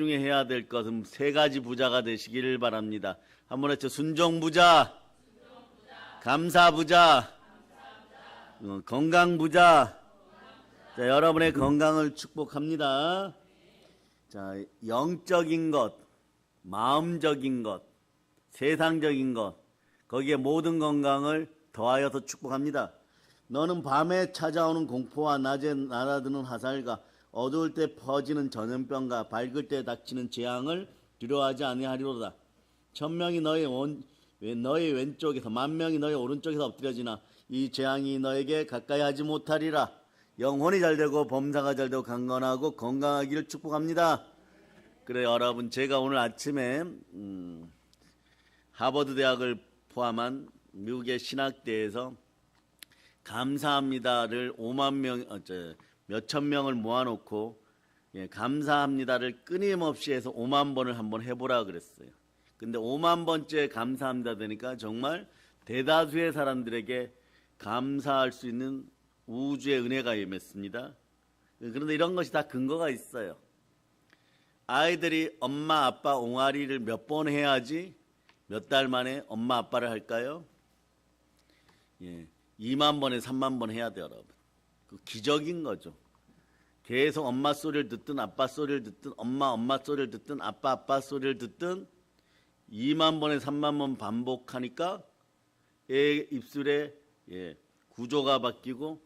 중에 해야 될 것은 세 가지 부자가 되시기를 바랍니다. 한번 했죠. 순종부자, 감사부자, 건강부자. 자, 여러분의 건강을 축복합니다. 자, 영적인 것, 마음적인 것, 세상적인 것, 거기에 모든 건강을 더하여서 축복합니다. 너는 밤에 찾아오는 공포와 낮에 날아드는 화살과 어두울 때 퍼지는 전염병과 밝을 때 닥치는 재앙을 두려워하지 아니하리로다. 1000명이 너의 왼쪽에서 10,000명이 너의 오른쪽에서 엎드려지나 이 재앙이 너에게 가까이 하지 못하리라. 영혼이 잘되고 범사가 잘되고 강건하고 건강하기를 축복합니다. 그래 여러분, 제가 오늘 아침에 하버드 대학을 포함한 미국의 신학대에서 감사합니다를 5만 명, 몇천 명을 모아놓고 감사합니다를 끊임없이 해서 5만 번을 한번 해보라 그랬어요. 근데 5만 번째 감사합니다 되니까 정말 대다수의 사람들에게 감사할 수 있는 우주의 은혜가 임했습니다. 그런데 이런 것이 다 근거가 있어요. 아이들이 엄마 아빠 옹알이를 몇 번 해야지 몇 달 만에 엄마 아빠를 할까요? 2만 번에 3만 번 해야 돼요, 여러분. 그 기적인 거죠. 계속 엄마 소리를 듣든 아빠 소리를 듣든 엄마 소리를 듣든 아빠 소리를 듣든 2만 번에 3만 번 반복하니까 애 입술에 구조가 바뀌고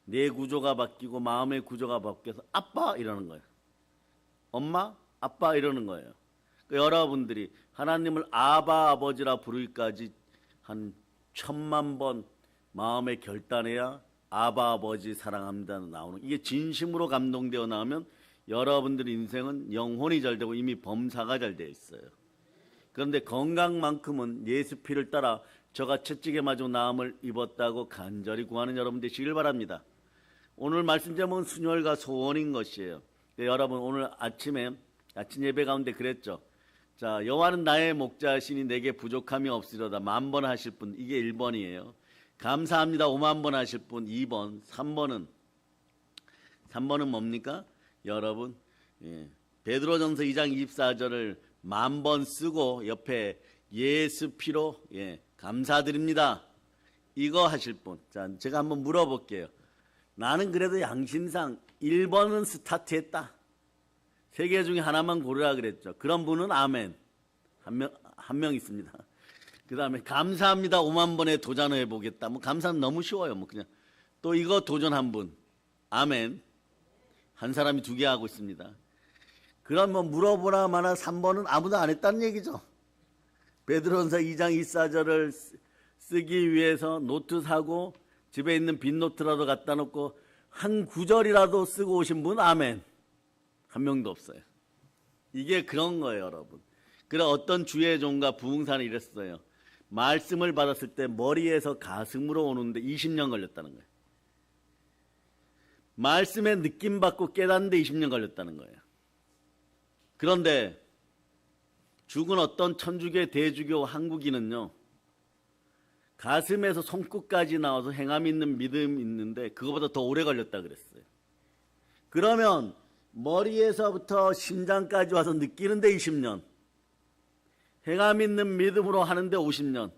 내 구조가 바뀌고 마음의 구조가 바뀌어서 아빠 이러는 거예요. 엄마, 아빠 이러는 거예요. 그러니까 여러분들이 하나님을 아바 아버지라 부르기까지 한 1000만 번 마음에 결단해야 아바 아버지 사랑합니다 나오는, 이게 진심으로 감동되어 나오면 여러분들 인생은 영혼이 잘 되고 이미 범사가 잘 되어 있어요. 그런데 건강만큼은 예수 피를 따라 저가 채찍에 맞고 나음을 입었다고 간절히 구하는 여러분 되시길 바랍니다. 오늘 말씀 제목은 순혈과 소원인 것이에요. 여러분 오늘 아침 예배 가운데 그랬죠. 자, 여호와는 나의 목자시니 내게 부족함이 없으리로다. 10,000번 하실 분, 이게 1번이에요. 감사합니다 5만 번 하실 분 2번, 3번은 뭡니까? 여러분 베드로전서 2장 24절을 10,000번 쓰고 옆에 예수 피로 감사드립니다. 이거 하실 분. 자, 제가 한번 물어볼게요. 나는 그래도 양심상 1번은 스타트했다. 세 개 중에 하나만 고르라 그랬죠. 그런 분은 아멘. 한 명 있습니다. 그 다음에 감사합니다 5만 번에 도전해 보겠다. 뭐 감사는 너무 쉬워요. 뭐 그냥 또 이거 도전한 분 아멘. 한 사람이 2개 하고 있습니다. 그럼 뭐 물어보라 마나 3번은 아무도 안 했다는 얘기죠. 베드로전서 2장 24절을 쓰기 위해서 노트 사고 집에 있는 빈 노트라도 갖다 놓고 한 구절이라도 쓰고 오신 분 아멘. 한 명도 없어요. 이게 그런 거예요, 여러분. 그래 어떤 주의 종과 부흥사는 이랬어요. 말씀을 받았을 때 머리에서 가슴으로 오는데 20년 걸렸다는 거예요. 말씀에 느낌 받고 깨닫는데 20년 걸렸다는 거예요. 그런데 죽은 어떤 천주교 대주교 한국인은요, 가슴에서 손끝까지 나와서 행함 있는 믿음 있는데 그거보다 더 오래 걸렸다 그랬어요. 그러면 머리에서부터 심장까지 와서 느끼는데 20년, 행함 있는 믿음으로 하는데 50년.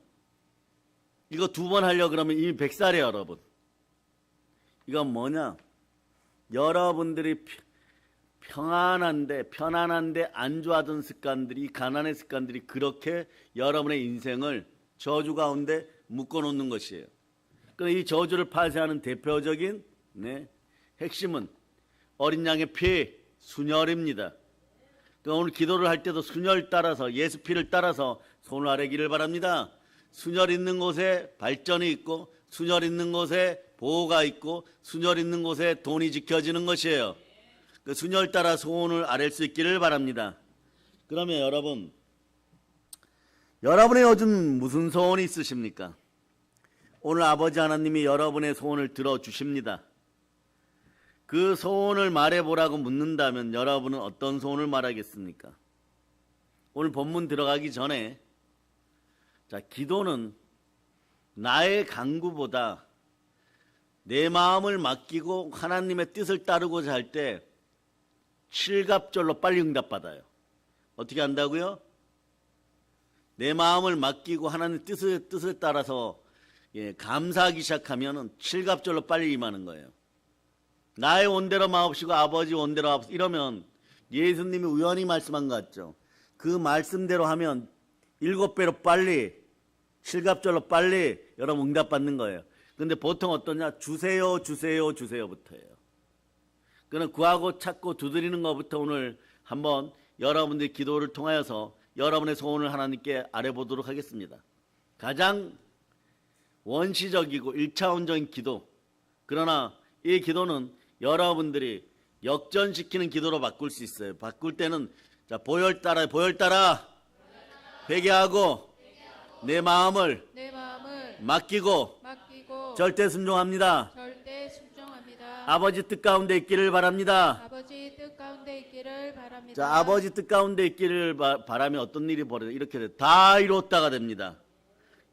이거 2번 하려고 그러면 이미 100살이에요, 여러분. 이건 뭐냐? 여러분들이 편안한데 안좋아하던 습관들이, 가난의 습관들이 그렇게 여러분의 인생을 저주 가운데 묶어놓는 것이에요. 그래서 이 저주를 파쇄하는 대표적인 핵심은 어린 양의 피, 순혈입니다. 그러니까 오늘 기도를 할 때도 순혈 따라서, 예수 피를 따라서 손을 아래기를 바랍니다. 순혈 있는 곳에 발전이 있고, 순혈 있는 곳에 보호가 있고, 순혈 있는 곳에 돈이 지켜지는 것이에요. 그 순혈 따라 소원을 아랠 수 있기를 바랍니다. 그러면 여러분의 요즘 무슨 소원이 있으십니까? 오늘 아버지 하나님이 여러분의 소원을 들어주십니다. 그 소원을 말해보라고 묻는다면 여러분은 어떤 소원을 말하겠습니까? 오늘 본문 들어가기 전에, 자, 기도는 나의 강구보다 내 마음을 맡기고 하나님의 뜻을 따르고자 할 때 칠갑절로 빨리 응답받아요. 어떻게 한다고요? 내 마음을 맡기고 하나님 뜻을 따라서 감사하기 시작하면 칠갑절로 빨리 임하는 거예요. 나의 원대로 마옵시고 아버지 원대로 하옵소서. 이러면 예수님이 우연히 말씀한 것 같죠. 그 말씀대로 하면 7배로 빨리, 칠갑절로 빨리 여러분 응답받는 거예요. 근데 보통 어떠냐? 주세요, 주세요, 주세요부터예요. 그는 구하고 찾고 두드리는 것부터 오늘 한번 여러분들의 기도를 통하여서 여러분의 소원을 하나님께 아뢰보도록 하겠습니다. 가장 원시적이고 1차원적인 기도. 그러나 이 기도는 여러분들이 역전시키는 기도로 바꿀 수 있어요. 바꿀 때는 자, 보혈 따라 회개하고 내 마음을 맡기고 절대 순종합니다. 아버지 뜻 가운데 있기를 바랍니다. 자, 아버지 뜻 가운데 있기를 바라면 어떤 일이 벌어져요? 이렇게 돼요. 다 이뤘다가 됩니다.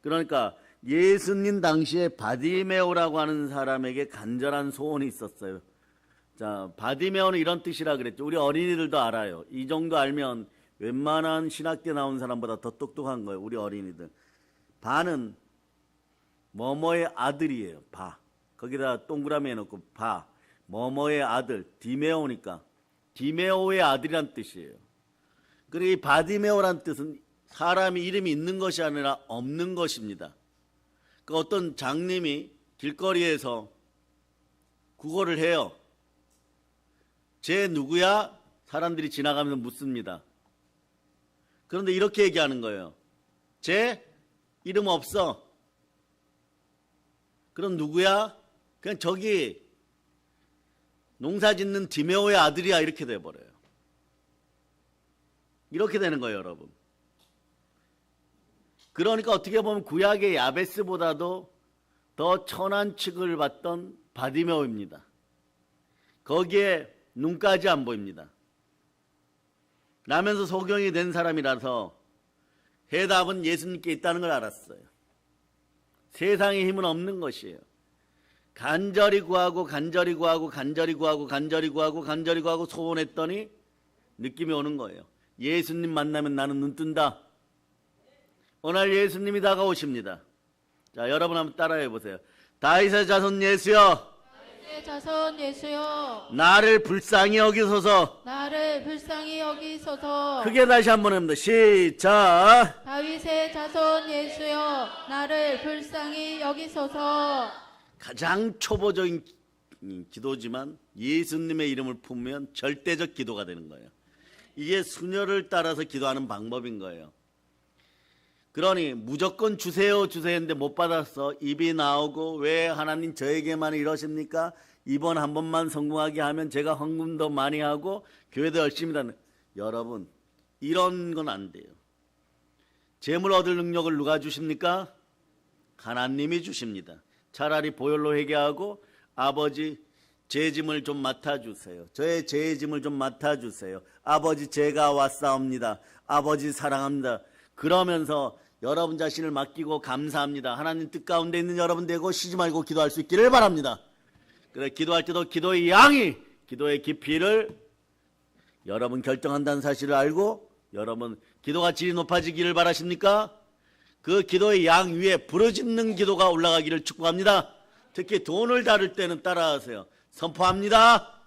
그러니까 예수님 당시에 바디메오라고 하는 사람에게 간절한 소원이 있었어요. 자, 바디메오는 이런 뜻이라 그랬죠. 우리 어린이들도 알아요. 이 정도 알면 웬만한 신학교 나온 사람보다 더 똑똑한 거예요. 우리 어린이들. 바는 뭐뭐의 아들이에요. 바. 거기다 동그라미 해놓고 바. 뭐뭐의 아들. 디메오니까. 디메오의 아들이란 뜻이에요. 그리고 이 바디메오란 뜻은 사람이 이름이 있는 것이 아니라 없는 것입니다. 그 어떤 장님이 길거리에서 구걸을 해요. 쟤 누구야? 사람들이 지나가면서 묻습니다. 그런데 이렇게 얘기하는 거예요. 쟤 이름 없어. 그럼 누구야? 그냥 저기 농사 짓는 디메오의 아들이야. 이렇게 돼버려요. 이렇게 되는 거예요, 여러분. 그러니까 어떻게 보면 구약의 야베스보다도 더 천한 취급을 받던 바디메오입니다. 거기에 눈까지 안 보입니다. 나면서 소경이 된 사람이라서 해답은 예수님께 있다는 걸 알았어요. 세상의 힘은 없는 것이에요. 간절히 구하고 소원했더니 느낌이 오는 거예요. 예수님 만나면 나는 눈 뜬다. 오늘 예수님이 다가오십니다. 자, 여러분 한번 따라해 보세요. 다윗의 자손 예수여, 다윗의 자손 예수여, 나를 불쌍히 여기소서. 나를 불쌍히 여기소서. 크게 다시 한번 합니다. 시작. 다윗의 자손 예수여, 나를 불쌍히 여기소서. 가장 초보적인 기도지만 예수님의 이름을 품으면 절대적 기도가 되는 거예요. 이게 수녀를 따라서 기도하는 방법인 거예요. 그러니 무조건 주세요 했는데 못 받았어. 입이 나오고 왜 하나님 저에게만 이러십니까? 이번 한 번만 성공하게 하면 제가 헌금 더 많이 하고 교회도 열심히 다는. 여러분, 이런 건 안 돼요. 재물 얻을 능력을 누가 주십니까? 하나님이 주십니다. 차라리 보혈로 회개하고 아버지 제 짐을 좀 맡아주세요. 저의 죄의 짐을 좀 맡아주세요. 아버지 제가 왔사옵니다. 아버지 사랑합니다. 그러면서 여러분 자신을 맡기고 감사합니다. 하나님 뜻 가운데 있는 여러분 되고 쉬지 말고 기도할 수 있기를 바랍니다. 그래, 기도할 때도 기도의 양이, 기도의 깊이를 여러분 결정한다는 사실을 알고 여러분 기도가 질이 높아지기를 바라십니까? 그 기도의 양 위에 부르짖는 기도가 올라가기를 축복합니다. 특히 돈을 다룰 때는 따라하세요. 선포합니다.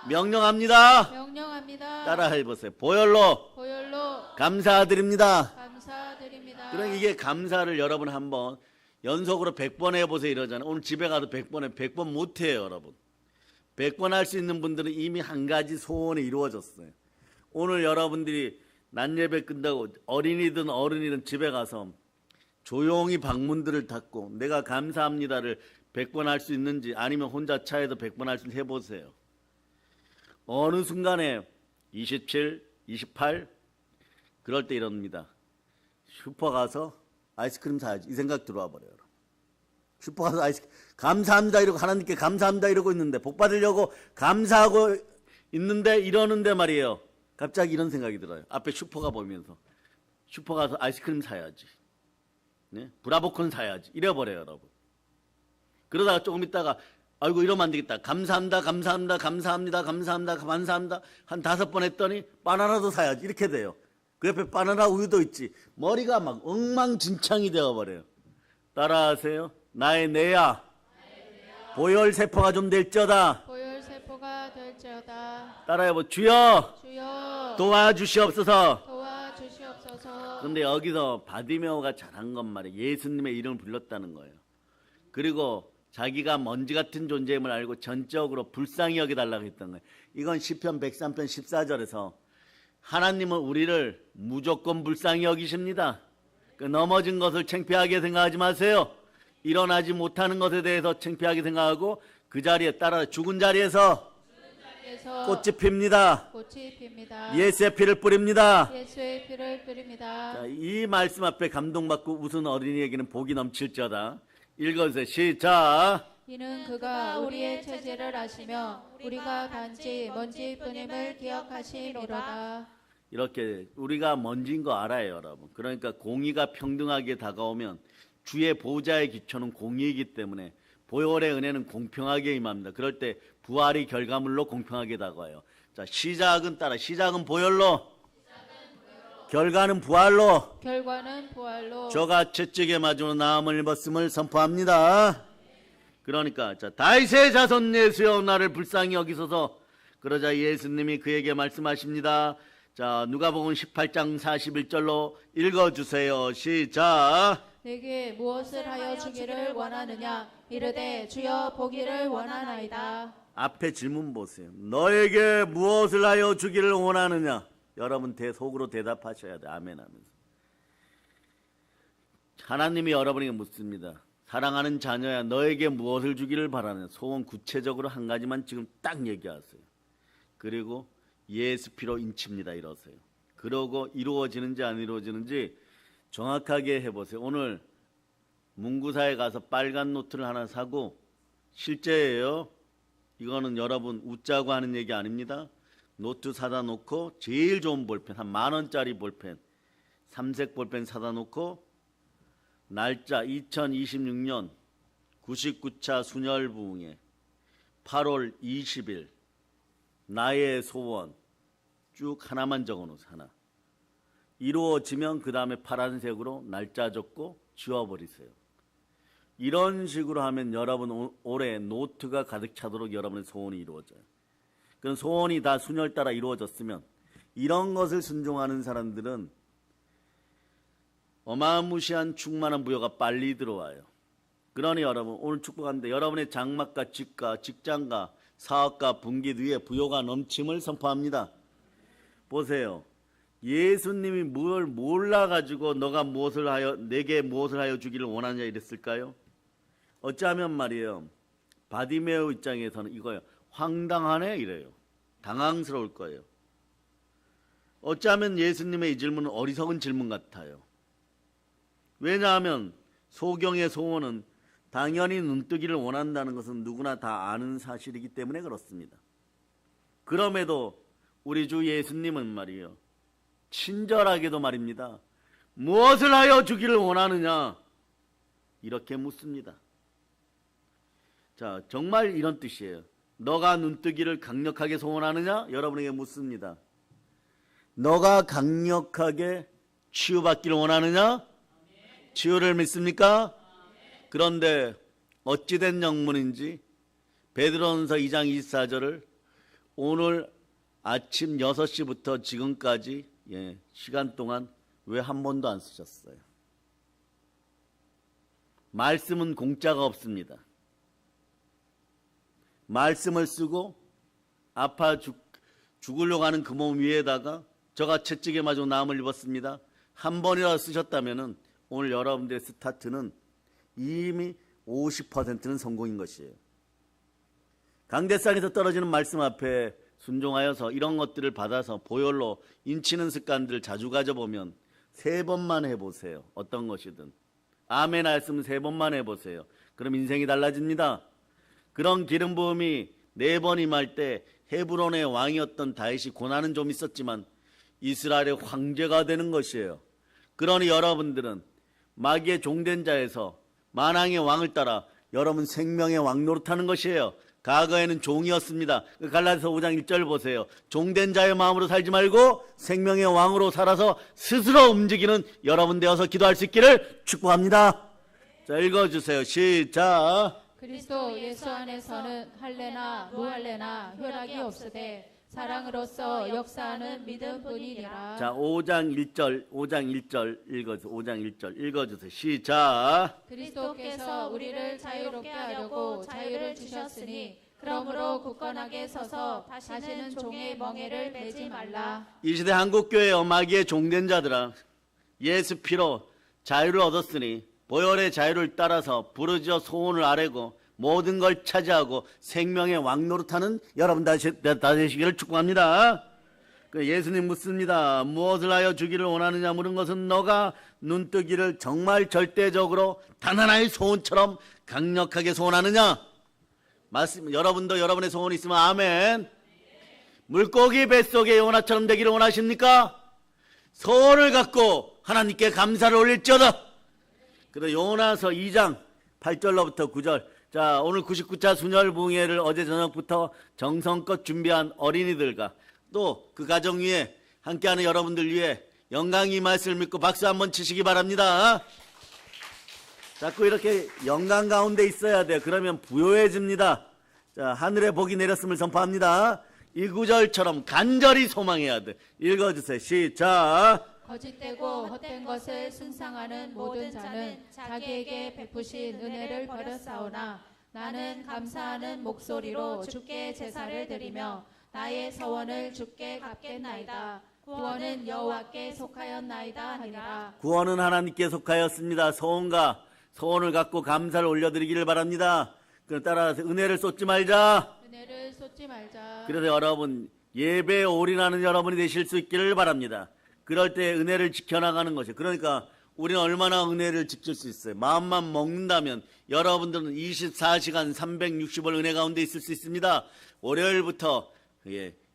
명령합니다. 따라해보세요. 보혈로 감사드립니다. 그럼 이게 감사를 여러분 한번 연속으로 100번 해보세요 이러잖아요. 오늘 집에 가도 100번 해. 100번 못해요 여러분. 100번 할 수 있는 분들은 이미 한 가지 소원이 이루어졌어요. 오늘 여러분들이 낮 예배 끝나고 어린이든 어른이든 집에 가서 조용히 방문들을 닫고 내가 감사합니다를 100번 할 수 있는지 아니면 혼자 차에도 100번 할 수 있는지 해보세요. 어느 순간에 27, 28 그럴 때 이럽니다. 슈퍼 가서 아이스크림 사야지 이 생각 들어와 버려요. 슈퍼 가서 아이스크림 감사합니다 이러고 하나님께 감사합니다 이러고 있는데 복 받으려고 감사하고 있는데 이러는데 말이에요. 갑자기 이런 생각이 들어요. 앞에 슈퍼가 보이면서 슈퍼 가서 아이스크림 사야지, 네? 브라보콘 사야지 이래버려요 여러분. 그러다가 조금 있다가 아이고 이러면 안 되겠다. 감사합니다, 감사합니다, 감사합니다, 감사합니다, 감사합니다. 한 5번 했더니 바나나도 사야지. 이렇게 돼요. 그 옆에 바나나 우유도 있지. 머리가 막 엉망진창이 되어버려요. 따라하세요. 나의 뇌야 보혈세포가 좀 될지어다. 보혈세포가 될지어다. 따라해보. 주여 주여 도와주시옵소서. 도와주시옵소서. 근데 여기서 바디메오가 잘한 건 말이에요. 예수님의 이름을 불렀다는 거예요. 그리고 자기가 먼지 같은 존재임을 알고 전적으로 불쌍히 여겨달라고 했던 거예요. 이건 시편 103편 14절에서 하나님은 우리를 무조건 불쌍히 여기십니다. 그 넘어진 것을 창피하게 생각하지 마세요. 일어나지 못하는 것에 대해서 창피하게 생각하고 그 자리에 따라 죽은 자리에서 꽃이 핍니다. 꽃이 핍니다. 예수의 피를 뿌립니다. 예수의 피를 뿌립니다. 자, 이 말씀 앞에 감동받고 웃은 어린이에게는 복이 넘칠지어다. 읽어주세요. 시작. 이는 그가 우리의 체질을 아시며 우리가 단지 먼지뿐임을 기억하시미로다. 이렇게 우리가 먼지인 거 알아요, 여러분. 그러니까 공의가 평등하게 다가오면 주의 보좌의 기초는 공의이기 때문에 보혈의 은혜는 공평하게 임합니다. 그럴 때 부활이 결과물로 공평하게 다가와요. 자, 시작은 따라. 시작은 보혈로, 결과는 부활로. 결과는 부활로. 저가 채찍에 맞으러 나음을 입었음을 선포합니다. 그러니까 자, 다윗의 자손 예수여 나를 불쌍히 여기소서. 그러자 예수님이 그에게 말씀하십니다. 자, 누가복음 18장 41절로 읽어주세요. 시작. 내게 무엇을 하여 주기를 원하느냐 이르되 주여 보기를 원하나이다. 앞에 질문 보세요. 너에게 무엇을 하여 주기를 원하느냐? 여러분 속으로 대답하셔야 돼. 아멘 하면서. 하나님이 여러분에게 묻습니다. 사랑하는 자녀야 너에게 무엇을 주기를 바라느냐? 소원 구체적으로 한 가지만 지금 딱 얘기하세요. 그리고 예수 피로 인칩니다. 이러세요. 그러고 이루어지는지 안 이루어지는지 정확하게 해보세요. 오늘 문구사에 가서 빨간 노트를 하나 사고, 실제예요. 이거는 여러분 웃자고 하는 얘기 아닙니다. 노트 사다 놓고 제일 좋은 볼펜, 한 10,000원짜리 볼펜, 삼색 볼펜 사다 놓고 날짜 2026년 99차 순혈부흥회 8월 20일 나의 소원 쭉 하나만 적어놓으세요. 하나. 이루어지면 그 다음에 파란색으로 날짜 적고 지워버리세요. 이런 식으로 하면 여러분 올해 노트가 가득 차도록 여러분의 소원이 이루어져요. 그럼 소원이 다 순혈 따라 이루어졌으면 이런 것을 순종하는 사람들은 어마무시한 충만한 부여가 빨리 들어와요. 그러니 여러분 오늘 축복하는데 여러분의 장막과 집과 직장과 사업과 분깃 위에 부여가 넘침을 선포합니다. 보세요. 예수님이 뭘 몰라가지고 너가 무엇을 하여 내게 무엇을 하여 주기를 원하냐 이랬을까요? 어쩌면 말이에요. 바디메오 입장에서는 이거예요. 황당하네 이래요. 당황스러울 거예요. 어쩌면 예수님의 이 질문은 어리석은 질문 같아요. 왜냐하면 소경의 소원은 당연히 눈뜨기를 원한다는 것은 누구나 다 아는 사실이기 때문에 그렇습니다. 그럼에도 우리 주 예수님은 말이에요. 친절하게도 말입니다. 무엇을 하여 주기를 원하느냐? 이렇게 묻습니다. 자, 정말 이런 뜻이에요. 너가 눈뜨기를 강력하게 소원하느냐? 여러분에게 묻습니다. 너가 강력하게 치유받기를 원하느냐? 치유를 믿습니까? 그런데 어찌된 영문인지 베드로전서 2장 24절을 오늘 아침 6시부터 지금까지 시간 동안 왜 한 번도 안 쓰셨어요? 말씀은 공짜가 없습니다. 말씀을 쓰고 아파 죽으려고 하는 그 몸 위에다가 저가 채찍에 맞아 나음을 입었습니다. 한 번이라도 쓰셨다면 오늘 여러분들의 스타트는 이미 50%는 성공인 것이에요. 강대상에서 떨어지는 말씀 앞에 순종하여서 이런 것들을 받아서 보혈로 인치는 습관들을 자주 가져보면 3번만 해보세요. 어떤 것이든. 아멘 말씀 3번만 해보세요. 그럼 인생이 달라집니다. 그런 기름 부음이 4번 임할 때 헤브론의 왕이었던 다윗이 고난은 좀 있었지만 이스라엘의 황제가 되는 것이에요. 그러니 여러분들은 마귀의 종된 자에서 만왕의 왕을 따라 여러분 생명의 왕 노릇하는 것이에요. 과거에는 종이었습니다. 갈라디아서 5장 1절 보세요. 종된 자의 마음으로 살지 말고 생명의 왕으로 살아서 스스로 움직이는 여러분 되어서 기도할 수 있기를 축복합니다. 자, 읽어주세요. 시작. 그리스도 예수 안에서는 할례나 무할례나 혈락이 없으되 사랑으로서 역사하는 믿음뿐이니라. 자, 5장 1절 읽어주세요. 5장 1절 읽어주세요. 시작. 그리스도께서 우리를 자유롭게 하려고 자유를 주셨으니 그러므로 굳건하게 서서 다시는 종의 멍에를 매지 말라. 이 시대 한국교회 마귀의 종된 자들아, 예수 피로 자유를 얻었으니 보혈의 자유를 따라서 부르짖어 소원을 아뢰고 모든 걸 차지하고 생명의 왕 노릇하는 여러분 다 되시기를 축복합니다. 예수님 묻습니다. 무엇을 하여 주기를 원하느냐 물은 것은 너가 눈뜨기를 정말 절대적으로 단 하나의 소원처럼 강력하게 소원하느냐? 맞습니다. 여러분도 여러분의 소원이 있으면 아멘. 물고기 뱃속에 요나처럼 되기를 원하십니까? 소원을 갖고 하나님께 감사를 올릴지어다. 그래서 요나서 2장 8절로부터 9절. 자, 오늘 99차 순혈 부흥회를 어제 저녁부터 정성껏 준비한 어린이들과 또 그 가정 위에 함께하는 여러분들 위해 영광이 임하였을 믿고 박수 한번 치시기 바랍니다. 자꾸 이렇게 영광 가운데 있어야 돼요. 그러면 부요해집니다. 자, 하늘에 복이 내렸음을 선포합니다. 이 구절처럼 간절히 소망해야 돼. 읽어주세요. 시작. 거짓되고 헛된 것을 순상하는 모든 자는 자기에게 베푸신 은혜를 버렸사오나 나는 감사하는 목소리로 주께 제사를 드리며 나의 서원을 주께 갚겠나이다. 구원은 여호와께 속하였나이다 하니라. 구원은 하나님께 속하였습니다. 소원을 갖고 감사를 올려드리기를 바랍니다. 따라서 은혜를 쏟지 말자. 은혜를 쏟지 말자. 그래서 여러분 예배에 올인하는 여러분이 되실 수 있기를 바랍니다. 그럴 때 은혜를 지켜나가는 것이에요. 그러니까 우리는 얼마나 은혜를 지킬 수 있어요. 마음만 먹는다면 여러분들은 24시간 360일 은혜 가운데 있을 수 있습니다. 월요일부터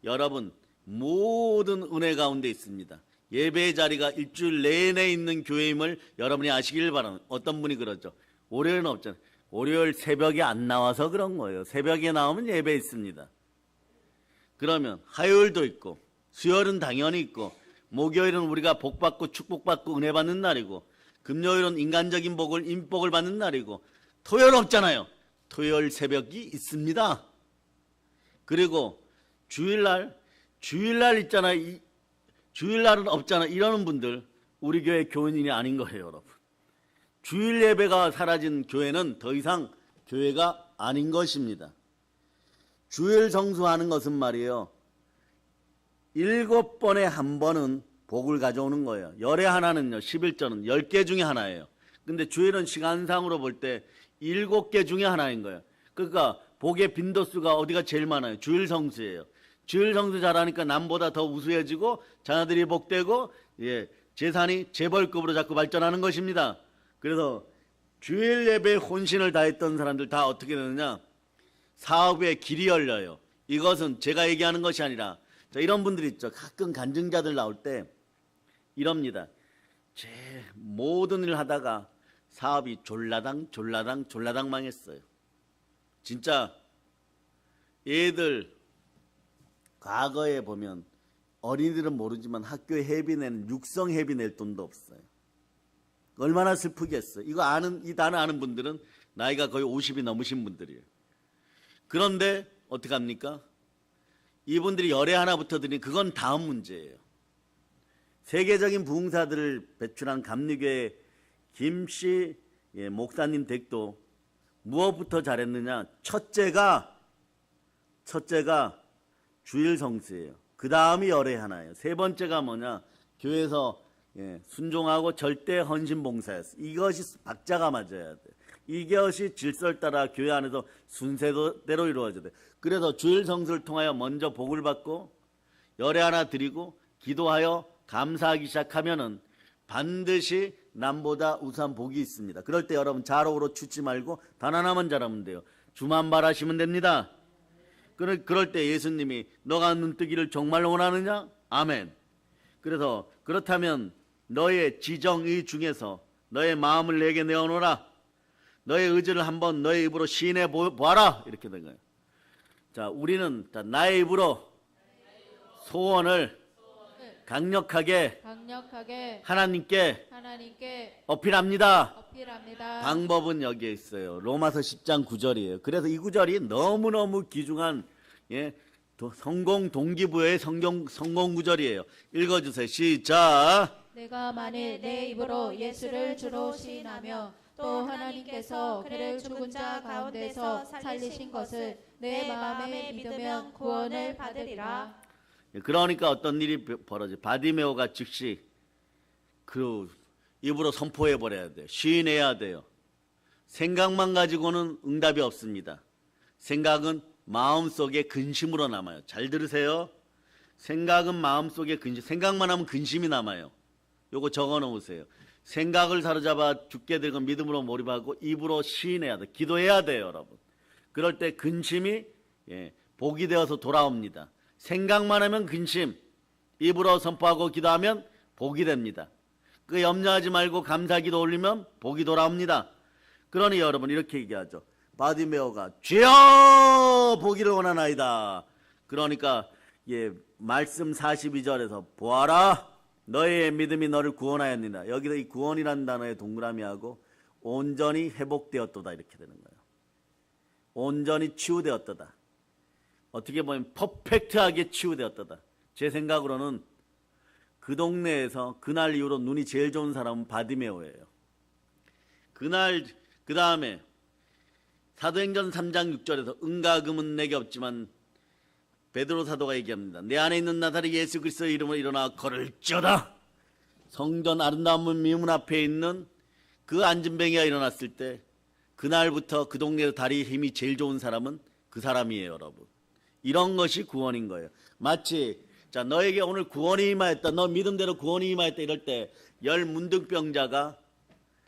여러분 모든 은혜 가운데 있습니다. 예배의 자리가 일주일 내내 있는 교회임을 여러분이 아시길 바랍니다. 어떤 분이 그러죠. 월요일은 없잖아요. 월요일 새벽에 안 나와서 그런 거예요. 새벽에 나오면 예배 있습니다. 그러면 화요일도 있고 수요일은 당연히 있고 목요일은 우리가 복받고 축복받고 은혜받는 날이고 금요일은 인간적인 인복을 받는 날이고 토요일 없잖아요. 토요일 새벽이 있습니다. 그리고 주일날 있잖아요. 주일날은 없잖아. 이러는 분들 우리 교회 교인이 아닌 거예요, 여러분. 주일 예배가 사라진 교회는 더 이상 교회가 아닌 것입니다. 주일 성수하는 것은 말이에요. 7번에 한 번은 복을 가져오는 거예요. 열의 하나는요, 11조는 10개 중에 하나예요. 근데 주일은 시간상으로 볼 때 7개 중에 하나인 거예요. 그러니까 복의 빈도수가 어디가 제일 많아요? 주일 성수예요. 주일 성수 잘하니까 남보다 더 우수해지고 자녀들이 복되고 재산이 재벌급으로 자꾸 발전하는 것입니다. 그래서 주일 예배에 혼신을 다했던 사람들 다 어떻게 되느냐? 사업의 길이 열려요. 이것은 제가 얘기하는 것이 아니라 이런 분들 있죠. 가끔 간증자들 나올 때 이럽니다. 제 모든 일을 하다가 사업이 졸라당 망했어요. 진짜 얘들 과거에 보면 어린이들은 모르지만 학교에 회비 내는 육성 회비 낼 돈도 없어요. 얼마나 슬프겠어요. 이 단어 아는 분들은 나이가 거의 50이 넘으신 분들이에요. 그런데 어떡합니까? 이분들이 열에 하나부터 드린 그건 다음 문제예요. 세계적인 부흥사들을 배출한 감리교회 김씨 목사님 댁도 무엇부터 잘했느냐? 첫째가 주일 성수예요. 그 다음이 열의 하나예요. 세 번째가 뭐냐? 교회에서 순종하고 절대 헌신 봉사였어요. 이것이 박자가 맞아야 돼. 이것이 질서를 따라 교회 안에서 순서대로 이루어져야 돼. 그래서 주일 성수를 통하여 먼저 복을 받고 열의 하나 드리고 기도하여 감사하기 시작하면은 반드시 남보다 우수한 복이 있습니다. 그럴 때 여러분 좌로우로 추지 말고 단 하나만 잘하면 돼요. 주만 바라시면 됩니다. 그럴 때 예수님이 너가 눈뜨기를 정말 원하느냐? 아멘. 그래서 그렇다면 너의 지정의 중에서 너의 마음을 내게 내어놓으라. 너의 의지를 한번 너의 입으로 시인해 보아라. 이렇게 된 거예요. 자, 우리는 나의 입으로 소원을 강력하게 하나님께 어필합니다. 방법은 여기에 있어요. 로마서 10장 9절이에요. 그래서 이 구절이 너무너무 귀중한 성공 동기부여의 성공 구절이에요. 읽어주세요. 시작. 내가 만일 내 입으로 예수를 주로 시인하며 또 하나님께서 그를 죽은 자 가운데서 살리신 것을 내 마음에 믿으면 구원을 받으리라. 그러니까 어떤 일이 벌어져. 바디메오가 즉시 그 입으로 선포해 버려야 돼요. 시인해야 돼요. 생각만 가지고는 응답이 없습니다. 생각은 마음속에 근심으로 남아요. 잘 들으세요. 생각은 마음속에 근심. 생각만 하면 근심이 남아요. 요거 적어 놓으세요. 생각을 사로잡아 죽게 되고 믿음으로 몰입하고 입으로 시인해야 돼. 기도해야 돼요, 여러분. 그럴 때 근심이 복이 되어서 돌아옵니다. 생각만 하면 근심, 입으로 선포하고 기도하면 복이 됩니다. 그 염려하지 말고 감사기도 올리면 복이 돌아옵니다. 그러니 여러분 이렇게 얘기하죠. 바디메오가 주여 보기를 원하나이다. 그러니까 말씀 42절에서 보아라 너의 믿음이 너를 구원하였느니라. 여기서 이 구원이라는 단어에 동그라미하고 온전히 회복되었도다 이렇게 되는 거예요. 온전히 치유되었도다. 어떻게 보면 퍼펙트하게 치유되었도다. 제 생각으로는 그 동네에서 그날 이후로 눈이 제일 좋은 사람은 바디메오예요. 그날 그 다음에 사도행전 3장 6절에서 은과 금은 내게 없지만 베드로 사도가 얘기합니다. 내 안에 있는 나사렛 예수 그리스도의 이름으로 일어나 걸을지어다. 성전 아름다운 미문 앞에 있는 그 안진뱅이가 일어났을 때 그날부터 그 동네에서 다리 힘이 제일 좋은 사람은 그 사람이에요, 여러분. 이런 것이 구원인 거예요. 마치 자 너에게 오늘 구원이 임하였다. 너 믿음대로 구원이 임하였다. 이럴 때 10 문둥병자가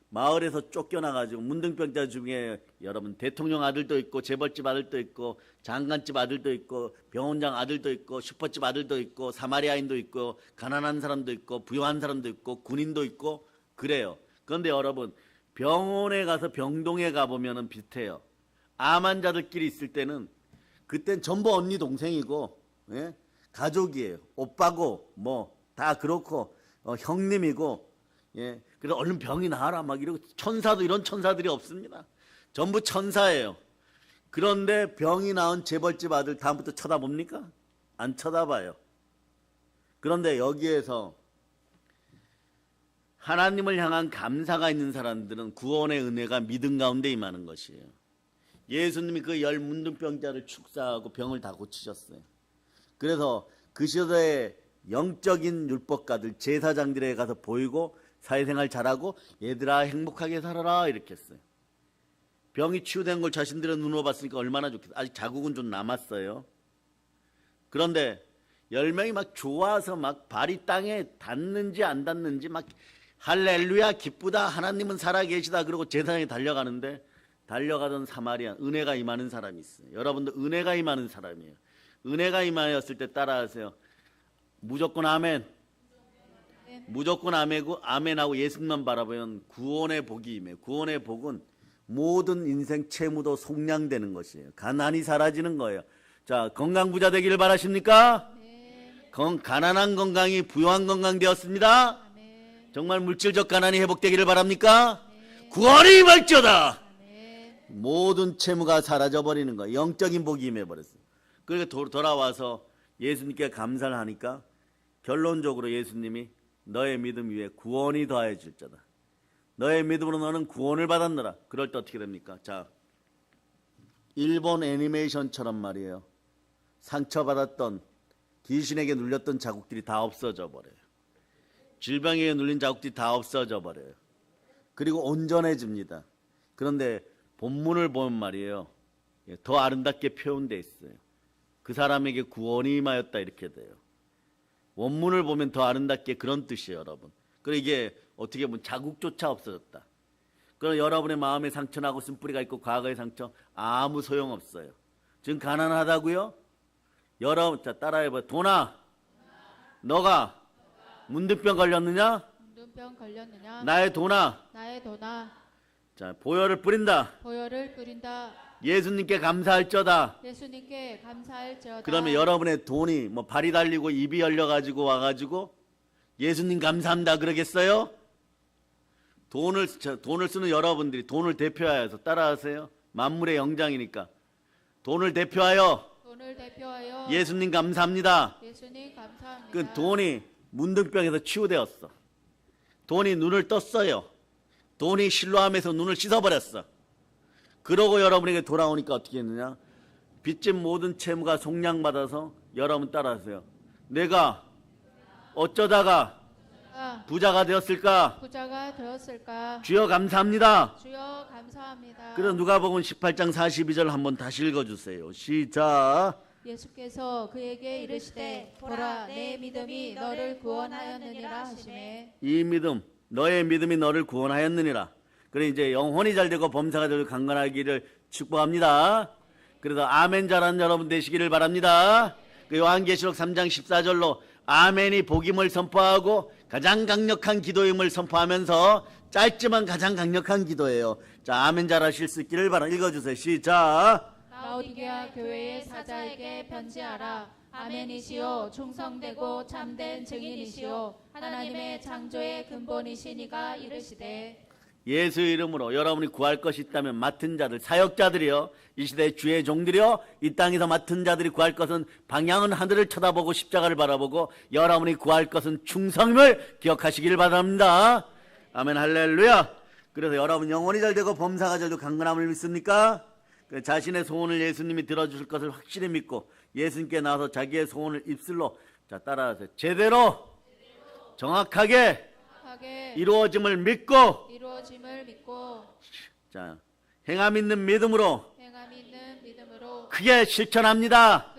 마을에서 쫓겨나가지고 문둥병자 중에 여러분 대통령 아들도 있고 재벌집 아들도 있고 장관집 아들도 있고 병원장 아들도 있고 슈퍼집 아들도 있고 사마리아인도 있고 가난한 사람도 있고 부유한 사람도 있고 군인도 있고 그래요. 그런데 여러분 병원에 가서 병동에 가보면 비슷해요. 암 환자들끼리 있을 때는 그땐 전부 언니 동생이고 가족이에요. 오빠고 뭐 다 그렇고 형님이고 그래서 얼른 병이 나아라 막 이러고 천사도 이런 천사들이 없습니다. 전부 천사예요. 그런데 병이 나은 재벌집 아들 다음부터 쳐다봅니까? 안 쳐다봐요. 그런데 여기에서 하나님을 향한 감사가 있는 사람들은 구원의 은혜가 믿음 가운데 임하는 것이에요. 예수님이 그 10 문둥병자를 축사하고 병을 다 고치셨어요. 그래서 그 시대의 영적인 율법가들 제사장들에 가서 보이고 사회생활 잘하고 얘들아 행복하게 살아라 이렇게 했어요. 병이 치유된 걸 자신들의 눈으로 봤으니까 얼마나 좋겠어요. 아직 자국은 좀 남았어요. 그런데 10명이 막 좋아서 막 발이 땅에 닿는지 안 닿는지 막 할렐루야 기쁘다 하나님은 살아계시다 그러고 제사장에 달려가는데 달려가던 사마리아 은혜가 임하는 사람이 있어요. 여러분들 은혜가 임하는 사람이에요. 은혜가 임하였을 때 따라하세요. 무조건 아멘. 무조건 아멘하고 예수님만 바라보면 구원의 복이 임해요. 구원의 복은 모든 인생 채무도 속량되는 것이에요. 가난이 사라지는 거예요. 자, 건강 부자 되기를 바라십니까? 네. 가난한 건강이 부유한 건강 되었습니다. 네. 정말 물질적 가난이 회복되기를 바랍니까? 네. 구원이 임할지어다. 네. 모든 채무가 사라져버리는 거예요. 영적인 복이 임해버렸어요. 그러니까 돌아와서 예수님께 감사를 하니까 결론적으로 예수님이 너의 믿음 위에 구원이 더하여 줄자다. 너의 믿음으로 너는 구원을 받았느라. 그럴 때 어떻게 됩니까? 자, 일본 애니메이션처럼 말이에요. 상처받았던 귀신에게 눌렸던 자국들이 다 없어져 버려요. 질병에 눌린 자국들이 다 없어져 버려요. 그리고 온전해집니다. 그런데 본문을 보면 말이에요. 더 아름답게 표현되어 있어요. 그 사람에게 구원이 임하였다 이렇게 돼요. 원문을 보면 더 아름답게 그런 뜻이에요, 여러분. 그리고 이게 어떻게 보면 자국조차 없어졌다. 그럼 여러분의 마음에 상처나고 쓴뿌리가 있고 과거의 상처 아무 소용없어요. 지금 가난하다고요? 여러분 자 따라해봐요. 돈아, 너가 문둥병 걸렸느냐? 문둥병 걸렸느냐? 나의 돈아, 나의 돈아, 자, 보혈을 뿌린다. 보혈을 뿌린다. 예수님께 감사할저다. 예수님께 감사할지어다. 그러면 여러분의 돈이 뭐 발이 달리고 입이 열려가지고 와가지고 예수님 감사합니다 그러겠어요? 돈을 쓰는 여러분들이 돈을 대표하여서 따라하세요. 만물의 영장이니까 돈을 대표하여 예수님 감사합니다. 예수님 감사합니다. 그 돈이 문둥병에서 치유되었어. 돈이 눈을 떴어요. 돈이 실로함에서 눈을 씻어버렸어. 그러고 여러분에게 돌아오니까 어떻게 했느냐? 빚진 모든 채무가 속량받아서 여러분 따라하세요. 내가 어쩌다가 부자가 되었을까? 주여 감사합니다. 주여 감사합니다. 그래서 누가복음 18장 42절 한번 다시 읽어주세요. 시작. 예수께서 그에게 이르시되 보라 내 믿음이 너를 구원하였느니라 하시매. 이 믿음, 너의 믿음이 너를 구원하였느니라. 그래 이제 영혼이 잘되고 범사가 되고 강건하기를 축복합니다. 그래서 아멘 잘하는 여러분 되시기를 바랍니다. 그 요한계시록 3장 14절로 아멘이 복임을 선포하고 가장 강력한 기도임을 선포하면서 짧지만 가장 강력한 기도예요. 자, 아멘 잘하실 수 있기를 바랍니다. 읽어주세요. 시작. 라오디게아 교회의 사자에게 편지하라. 아멘이시오 충성되고 참된 증인이시오 하나님의 창조의 근본이시니가 이르시되. 예수 이름으로 여러분이 구할 것이 있다면 맡은 자들, 사역자들이요, 이 시대 주의 종들이요, 이 땅에서 맡은 자들이 구할 것은 방향은 하늘을 쳐다보고 십자가를 바라보고 여러분이 구할 것은 충성임을 기억하시기를 바랍니다. 아멘 할렐루야. 그래서 여러분 영혼이 잘되고 범사가 잘되고 강건함을 믿습니까? 자신의 소원을 예수님이 들어주실 것을 확실히 믿고 예수님께 나와서 자기의 소원을 입술로 자 따라하세요. 제대로 정확하게 이루어짐을 믿고 자 행함 있는 믿음으로 크게 실천합니다.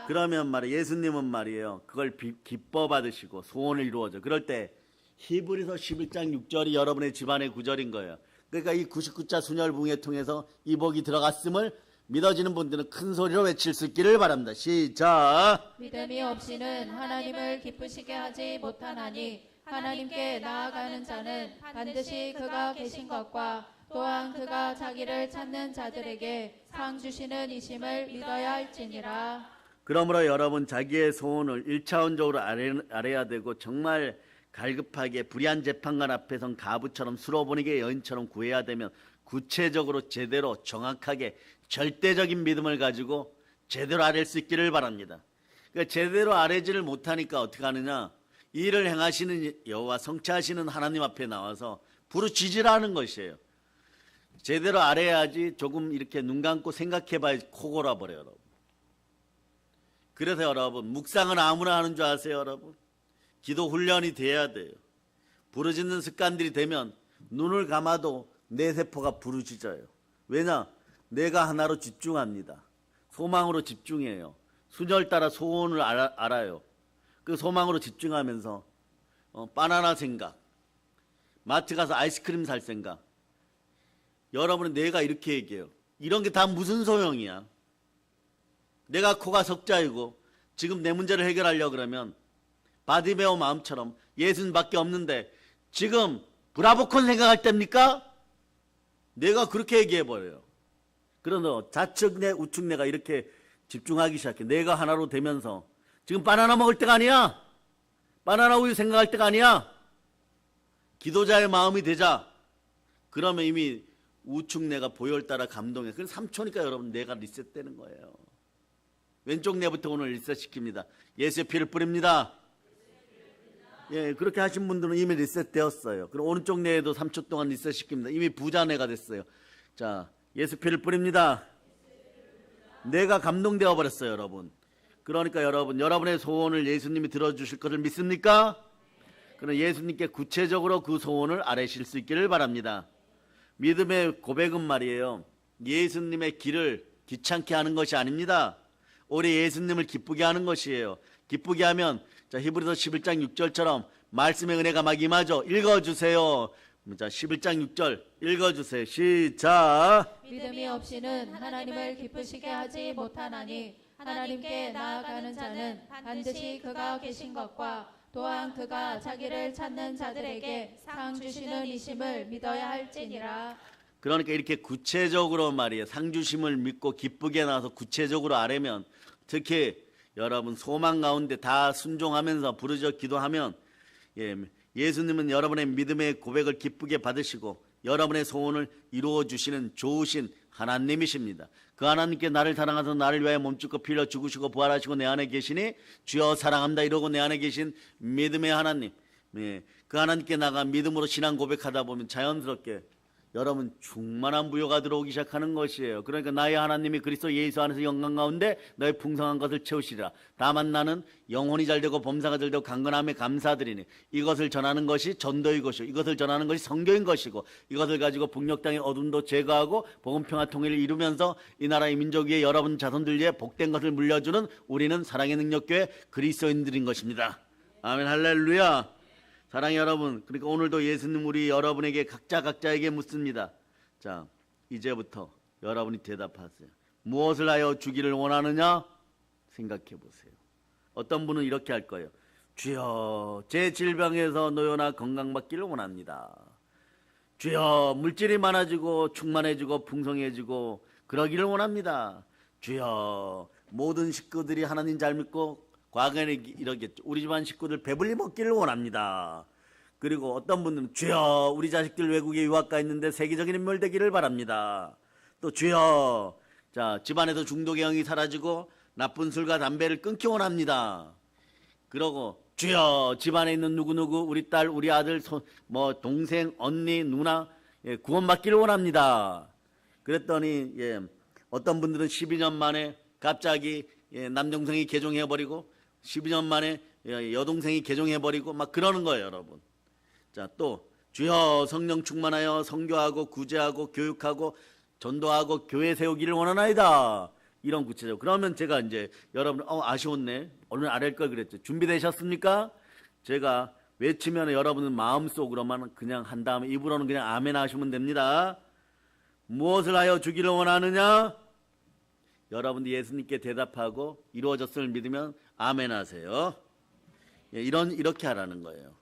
그러면 말이에요. 예수님은 말이에요. 그걸 기뻐 받으시고 소원을 이루어져. 그럴 때 히브리서 11장 6절이 여러분의 집안의 구절인 거예요. 그러니까 이 99자 순혈붕에 통해서 이 복이 들어갔음을 믿어지는 분들은 큰 소리로 외칠 수 있기를 바랍니다. 시작. 믿음이 없이는 하나님을 기쁘시게 하지 못하나니 하나님께 나아가는 자는 반드시 그가 계신 것과 또한 그가 자기를 찾는 자들에게 상 주시는 이심을 믿어야 할지니라. 그러므로 여러분 자기의 소원을 1차원적으로 알아야 되고 정말 갈급하게 불의한 재판관 앞에선 가부처럼 수로보니게 여인처럼 구해야 되면 구체적으로 제대로 정확하게 절대적인 믿음을 가지고 제대로 아뢰 수 있기를 바랍니다. 그러니까 제대로 아뢰지를 못하니까 어떻게 하느냐? 이 일을 행하시는 여호와 성취하시는 하나님 앞에 나와서 부르짖으라는 것이에요. 제대로 아뢰야지 조금 이렇게 눈 감고 생각해봐야 코 골아버려요. 여러분. 그래서 여러분 묵상은 아무나 하는 줄 아세요? 여러분 기도 훈련이 돼야 돼요. 부르짖는 습관들이 되면 눈을 감아도 내 세포가 부르짖어요. 왜냐? 내가 하나로 집중합니다. 소망으로 집중해요. 순혈 따라 소원을 알아요. 그 소망으로 집중하면서 바나나 생각, 마트 가서 아이스크림 살 생각. 여러분은 내가 이렇게 얘기해요. 이런 게 다 무슨 소용이야? 내가 코가 석자이고 지금 내 문제를 해결하려고 그러면 바디메오 마음처럼 예수님밖에 없는데 지금 브라보콘 생각할 때입니까? 내가 그렇게 얘기해버려요. 그러나 좌측 내 우측 내가 이렇게 집중하기 시작해. 내가 하나로 되면서 지금 바나나 먹을 때가 아니야. 바나나 우유 생각할 때가 아니야. 기도자의 마음이 되자. 그러면 이미 우측 뇌가 보혈 따라 감동해. 그건 3초니까 여러분 뇌가 리셋되는 거예요. 왼쪽 뇌부터 오늘 리셋시킵니다. 예수의 피를 뿌립니다. 예, 그렇게 하신 분들은 이미 리셋되었어요. 그럼 오른쪽 뇌에도 3초 동안 리셋시킵니다. 이미 부자 뇌가 됐어요. 자, 예수 피를 뿌립니다. 뇌가 감동되어 버렸어요, 여러분. 그러니까 여러분의 소원을 예수님이 들어주실 것을 믿습니까? 그럼 예수님께 구체적으로 그 소원을 아뢰실 수 있기를 바랍니다. 믿음의 고백은 말이에요. 예수님의 길을 귀찮게 하는 것이 아닙니다. 오래 예수님을 기쁘게 하는 것이에요. 기쁘게 하면 자 히브리서 11장 6절처럼 말씀의 은혜가 막 임하죠. 읽어주세요. 자 11장 6절 읽어주세요. 시작. 믿음이 없이는 하나님을 기쁘시게 하지 못하나니 하나님께 나아가는 자는 반드시 그가 계신 것과 또한 그가 자기를 찾는 자들에게 상 주시는 이심을 믿어야 할지니라. 그러니까 이렇게 구체적으로 말이에요. 상 주심을 믿고 기쁘게 나서 구체적으로 아뢰면, 특히 여러분 소망 가운데 다 순종하면서 부르짖어 기도하면, 예수님은 여러분의 믿음의 고백을 기쁘게 받으시고 여러분의 소원을 이루어 주시는 좋으신 하나님이십니다. 그 하나님께 나를 사랑하셔서 나를 위하여 몸짓고 피 흘려 죽으시고 부활하시고 내 안에 계시니 주여 사랑합니다 이러고 내 안에 계신 믿음의 하나님, 그 하나님께 나가 믿음으로 신앙 고백하다 보면 자연스럽게 여러분 충만한 부요가 들어오기 시작하는 것이에요. 그러니까 나의 하나님이 그리스도 예수 안에서 영광 가운데 너의 풍성한 것을 채우시리라. 다만 나는 영혼이 잘되고 범사가 잘되고 강건함에 감사드리니 이것을 전하는 것이 전도의 것이고 이것을 전하는 것이 선교인 것이고 이것을 가지고 북녘 땅의 어둠도 제거하고 복음 평화 통일을 이루면서 이 나라의 민족 위에 여러분 자손들 위에 복된 것을 물려주는 우리는 사랑의 능력교회 그리스도인들인 것입니다. 아멘 할렐루야. 사랑의 여러분, 그러니까 오늘도 예수님 우리 여러분에게 각자에게 묻습니다. 자, 이제부터 여러분이 대답하세요. 무엇을 하여 주기를 원하느냐? 생각해 보세요. 어떤 분은 이렇게 할 거예요. 주여, 제 질병에서 노여나 건강받기를 원합니다. 주여, 물질이 많아지고 충만해지고 풍성해지고 그러기를 원합니다. 주여, 모든 식구들이 하나님 잘 믿고 과거에는 이러겠죠. 우리 집안 식구들 배불리 먹기를 원합니다. 그리고 어떤 분들은 주여 우리 자식들 외국에 유학 가 있는데 세계적인 인물 되기를 바랍니다. 또 주여 자 집안에서 중독의 영이 사라지고 나쁜 술과 담배를 끊기 원합니다. 그러고 주여 집안에 있는 누구누구 우리 딸 우리 아들 동생 언니 누나 구원받기를 원합니다. 그랬더니 어떤 분들은 12년 만에 갑자기 남동생이 개종해버리고 12년 만에 여동생이 개종해버리고 막 그러는 거예요 여러분. 자, 또 주여 성령 충만하여 선교하고 구제하고 교육하고 전도하고 교회 세우기를 원하나이다. 이런 구체적. 그러면 제가 이제 여러분 아쉬웠네 오늘 아랠 걸 그랬죠. 준비되셨습니까? 제가 외치면 여러분은 마음속으로만 그냥 한 다음에 입으로는 그냥 아멘 하시면 됩니다. 무엇을 하여 주기를 원하느냐? 여러분들 예수님께 대답하고 이루어졌음을 믿으면 아멘 하세요. 이렇게 하라는 거예요.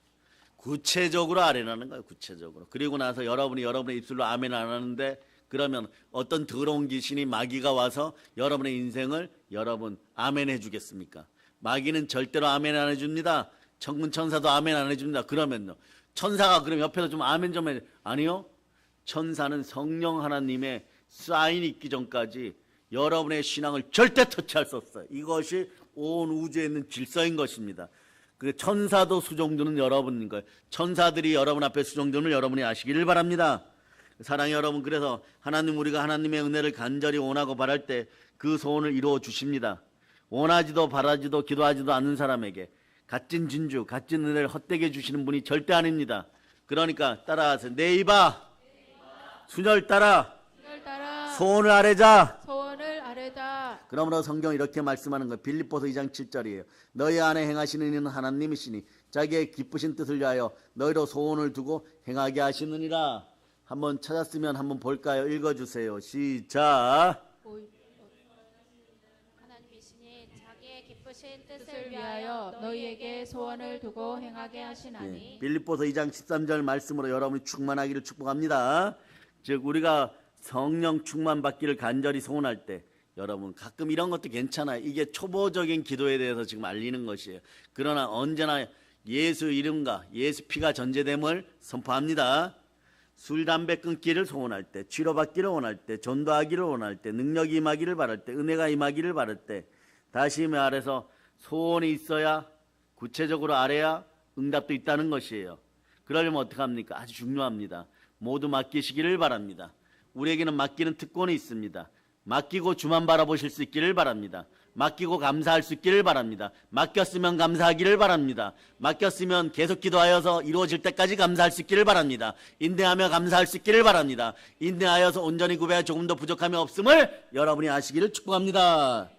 구체적으로 아뢰라는 거예요. 구체적으로. 그리고 나서 여러분의 입술로 아멘 안 하는데 그러면 어떤 더러운 귀신이 마귀가 와서 여러분의 인생을 여러분 아멘 해주겠습니까? 마귀는 절대로 아멘 안 해줍니다. 천군 천사도 아멘 안 해줍니다. 그러면요. 천사가 그럼 옆에서 좀 아멘 좀 해. 아니요. 천사는 성령 하나님의 사인이 있기 전까지 여러분의 신앙을 절대 터치할 수 없어요. 이것이 온 우주에 있는 질서인 것입니다. 그 천사도 수종드는 여러분인 거예요. 천사들이 여러분 앞에 수종드는 여러분이 아시기를 바랍니다. 사랑의 여러분, 그래서 우리가 하나님의 은혜를 간절히 원하고 바랄 때 그 소원을 이루어 주십니다. 원하지도 바라지도 기도하지도 않는 사람에게 값진 진주, 값진 은혜를 헛되게 주시는 분이 절대 아닙니다. 그러니까 따라하세요. 내 입아 순혈 따라 소원을 아뢰자. 그러므로 성경 이렇게 말씀하는 거예요. 빌립보서 2장 7절이에요. 너희 안에 행하시는 이는 하나님이시니 자기의 기쁘신 뜻을 위하여 너희로 소원을 두고 행하게 하시느니라. 한번 찾았으면 한번 볼까요? 읽어주세요. 시작. 하나님이시니 자기의 기쁘신 뜻을 위하여 너희에게 소원을 두고 행하게 하시나니. 빌립보서 2장 13절 말씀으로 여러분이 충만하기를 축복합니다. 즉 우리가 성령 충만 받기를 간절히 소원할 때 여러분 가끔 이런 것도 괜찮아요. 이게 초보적인 기도에 대해서 지금 알리는 것이에요. 그러나 언제나 예수 이름과 예수 피가 전제됨을 선포합니다. 술, 담배 끊기를 소원할 때, 치료받기를 원할 때, 전도하기를 원할 때, 능력이 임하기를 바랄 때, 은혜가 임하기를 바랄 때, 다시 말해서 소원이 있어야 구체적으로 아뢰야 응답도 있다는 것이에요. 그러려면 어떻게 합니까? 아주 중요합니다. 모두 맡기시기를 바랍니다. 우리에게는 맡기는 특권이 있습니다. 맡기고 주만 바라보실 수 있기를 바랍니다. 맡기고 감사할 수 있기를 바랍니다. 맡겼으면 감사하기를 바랍니다. 맡겼으면 계속 기도하여서 이루어질 때까지 감사할 수 있기를 바랍니다. 인내하며 감사할 수 있기를 바랍니다. 인내하여서 온전히 구배하 조금도 부족함이 없음을 여러분이 아시기를 축복합니다.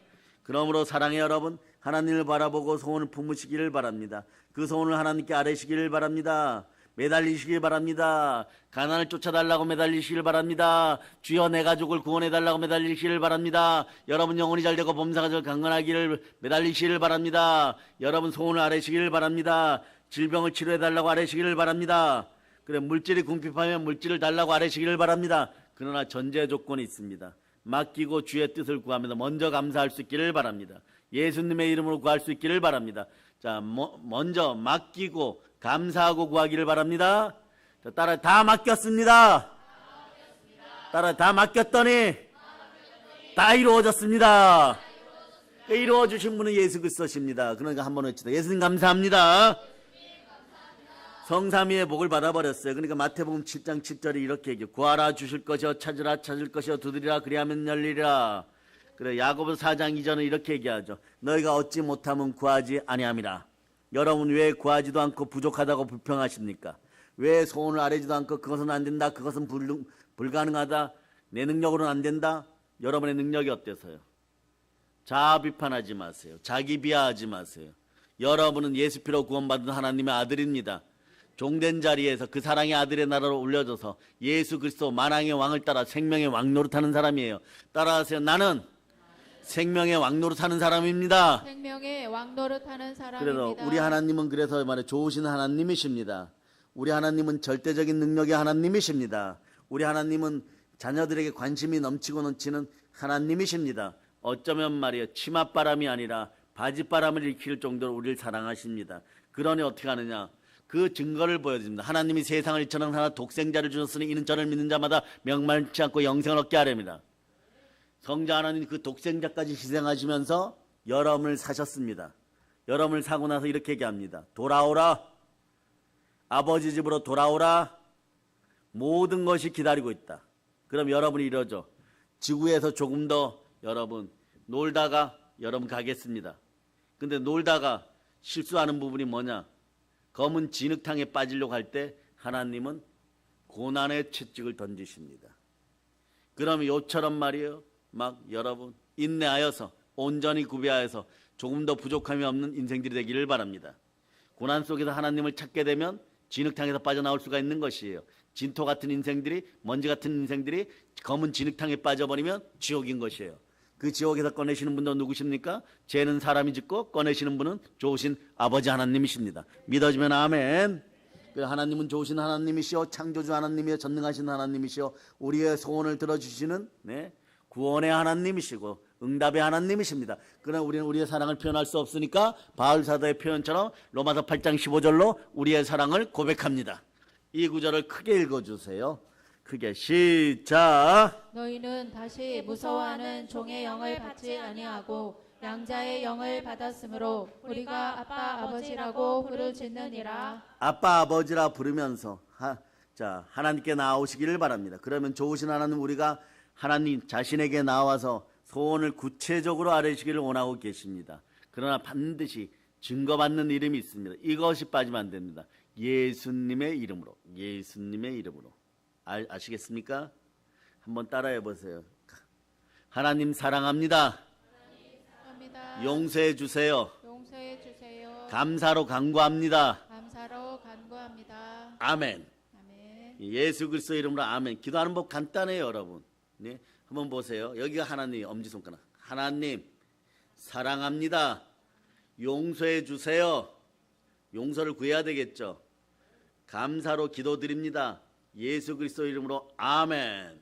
그러므로 사랑의 여러분, 하나님을 바라보고 소원을 품으시기를 바랍니다. 그 소원을 하나님께 아뢰시기를 바랍니다. 매달리시길 바랍니다. 가난을 쫓아달라고 매달리시길 바랍니다. 주여 내 가족을 구원해달라고 매달리시길 바랍니다. 여러분 영혼이 잘되고 범사가 절 강건하기를 매달리시길 바랍니다. 여러분 소원을 아뢰시길 바랍니다. 질병을 치료해달라고 아뢰시기를 바랍니다. 그래 물질이 궁핍하면 물질을 달라고 아뢰시기를 바랍니다. 그러나 전제 조건이 있습니다. 맡기고 주의 뜻을 구하면서 먼저 감사할 수 있기를 바랍니다. 예수님의 이름으로 구할 수 있기를 바랍니다. 자, 먼저 맡기고 감사하고 구하기를 바랍니다. 자, 따라 다 맡겼습니다. 따라 다 맡겼더니 다 이루어졌습니다. 이루어 주신 분은 예수 그리스도십니다. 그러니까 한번 외치다. 예수님 감사합니다. 성삼위의 복을 받아버렸어요. 그러니까 마태복음 7장 7절이 이렇게 얘기해요. 구하라 주실 것이요 찾으라 찾을 것이요 두드리라 그리하면 열리리라. 그래 야고보서 4장 2절은 이렇게 얘기하죠. 너희가 얻지 못하면 구하지 아니함이라. 여러분 왜 구하지도 않고 부족하다고 불평하십니까? 왜 소원을 아뢰지도 않고 그것은 안 된다, 그것은 불가능하다, 내 능력으로는 안 된다? 여러분의 능력이 어때서요? 자아 비판하지 마세요. 자기 비하하지 마세요. 여러분은 예수 피로 구원받은 하나님의 아들입니다. 종된 자리에서 그 사랑의 아들의 나라로 올려져서 예수 그리스도 만왕의 왕을 따라 생명의 왕 노릇하는 사람이에요. 따라하세요. 나는 생명의 왕 노릇하는 사람입니다. 생명의 왕 노릇하는 사람입니다. 그래서 우리 하나님은 그래서 말해 좋으신 하나님이십니다. 우리 하나님은 절대적인 능력의 하나님이십니다. 우리 하나님은 자녀들에게 관심이 넘치는 하나님이십니다. 어쩌면 말이에요. 치맛바람이 아니라 바짓바람을 일으킬 정도로 우리를 사랑하십니다. 그러니 어떻게 하느냐? 그 증거를 보여줍니다. 하나님이 세상을 이처럼 하나 독생자를 주셨으니 이는 저를 믿는 자마다 명망치 않고 영생을 얻게 하렵니다. 성자 하나님 그 독생자까지 희생하시면서 여러분을 사셨습니다. 여러분을 사고 나서 이렇게 얘기합니다. 돌아오라. 아버지 집으로 돌아오라. 모든 것이 기다리고 있다. 그럼 여러분이 이러죠. 지구에서 조금 더 여러분 놀다가 여러분 가겠습니다. 근데 놀다가 실수하는 부분이 뭐냐? 검은 진흙탕에 빠지려고 할 때 하나님은 고난의 채찍을 던지십니다. 그럼 요처럼 말이에요. 막 여러분 인내하여서 온전히 구비하여서 조금 더 부족함이 없는 인생들이 되기를 바랍니다. 고난 속에서 하나님을 찾게 되면 진흙탕에서 빠져나올 수가 있는 것이에요. 진토 같은 인생들이 먼지 같은 인생들이 검은 진흙탕에 빠져버리면 지옥인 것이에요. 그 지옥에서 꺼내시는 분도 누구십니까? 죄는 사람이 짓고 꺼내시는 분은 좋으신 아버지 하나님이십니다. 믿어지면 아멘. 하나님은 좋으신 하나님이시오 창조주 하나님이요 전능하신 하나님이시오 우리의 소원을 들어주시는 구원의 하나님이시고 응답의 하나님이십니다. 그러나 우리는 우리의 사랑을 표현할 수 없으니까 바울사도의 표현처럼 로마서 8장 15절로 우리의 사랑을 고백합니다. 이 구절을 크게 읽어주세요. 크게 시작. 너희는 다시 무서워하는 종의 영을 받지 아니하고 양자의 영을 받았으므로 우리가 아빠 아버지라고 부르짖느니라. 아빠 아버지라 부르면서 하나님께 나오시기를 바랍니다. 그러면 좋으신 하나님 우리가 하나님 자신에게 나와서 소원을 구체적으로 아뢰시기를 원하고 계십니다. 그러나 반드시 증거받는 이름이 있습니다. 이것이 빠지면 안 됩니다. 예수님의 이름으로. 예수님의 이름으로. 아시겠습니까? 한번 따라해 보세요. 하나님 사랑합니다. 용서해 주세요. 용서해 주세요. 감사로 간구합니다. 감사로 간구합니다. 아멘. 아멘. 예수 그리스도 이름으로 아멘. 기도하는 법 간단해요, 여러분. 네, 한번 보세요. 여기가 하나님 엄지손가락. 하나님 사랑합니다. 용서해 주세요. 용서를 구해야 되겠죠. 감사로 기도드립니다. 예수 그리스도 이름으로 아멘.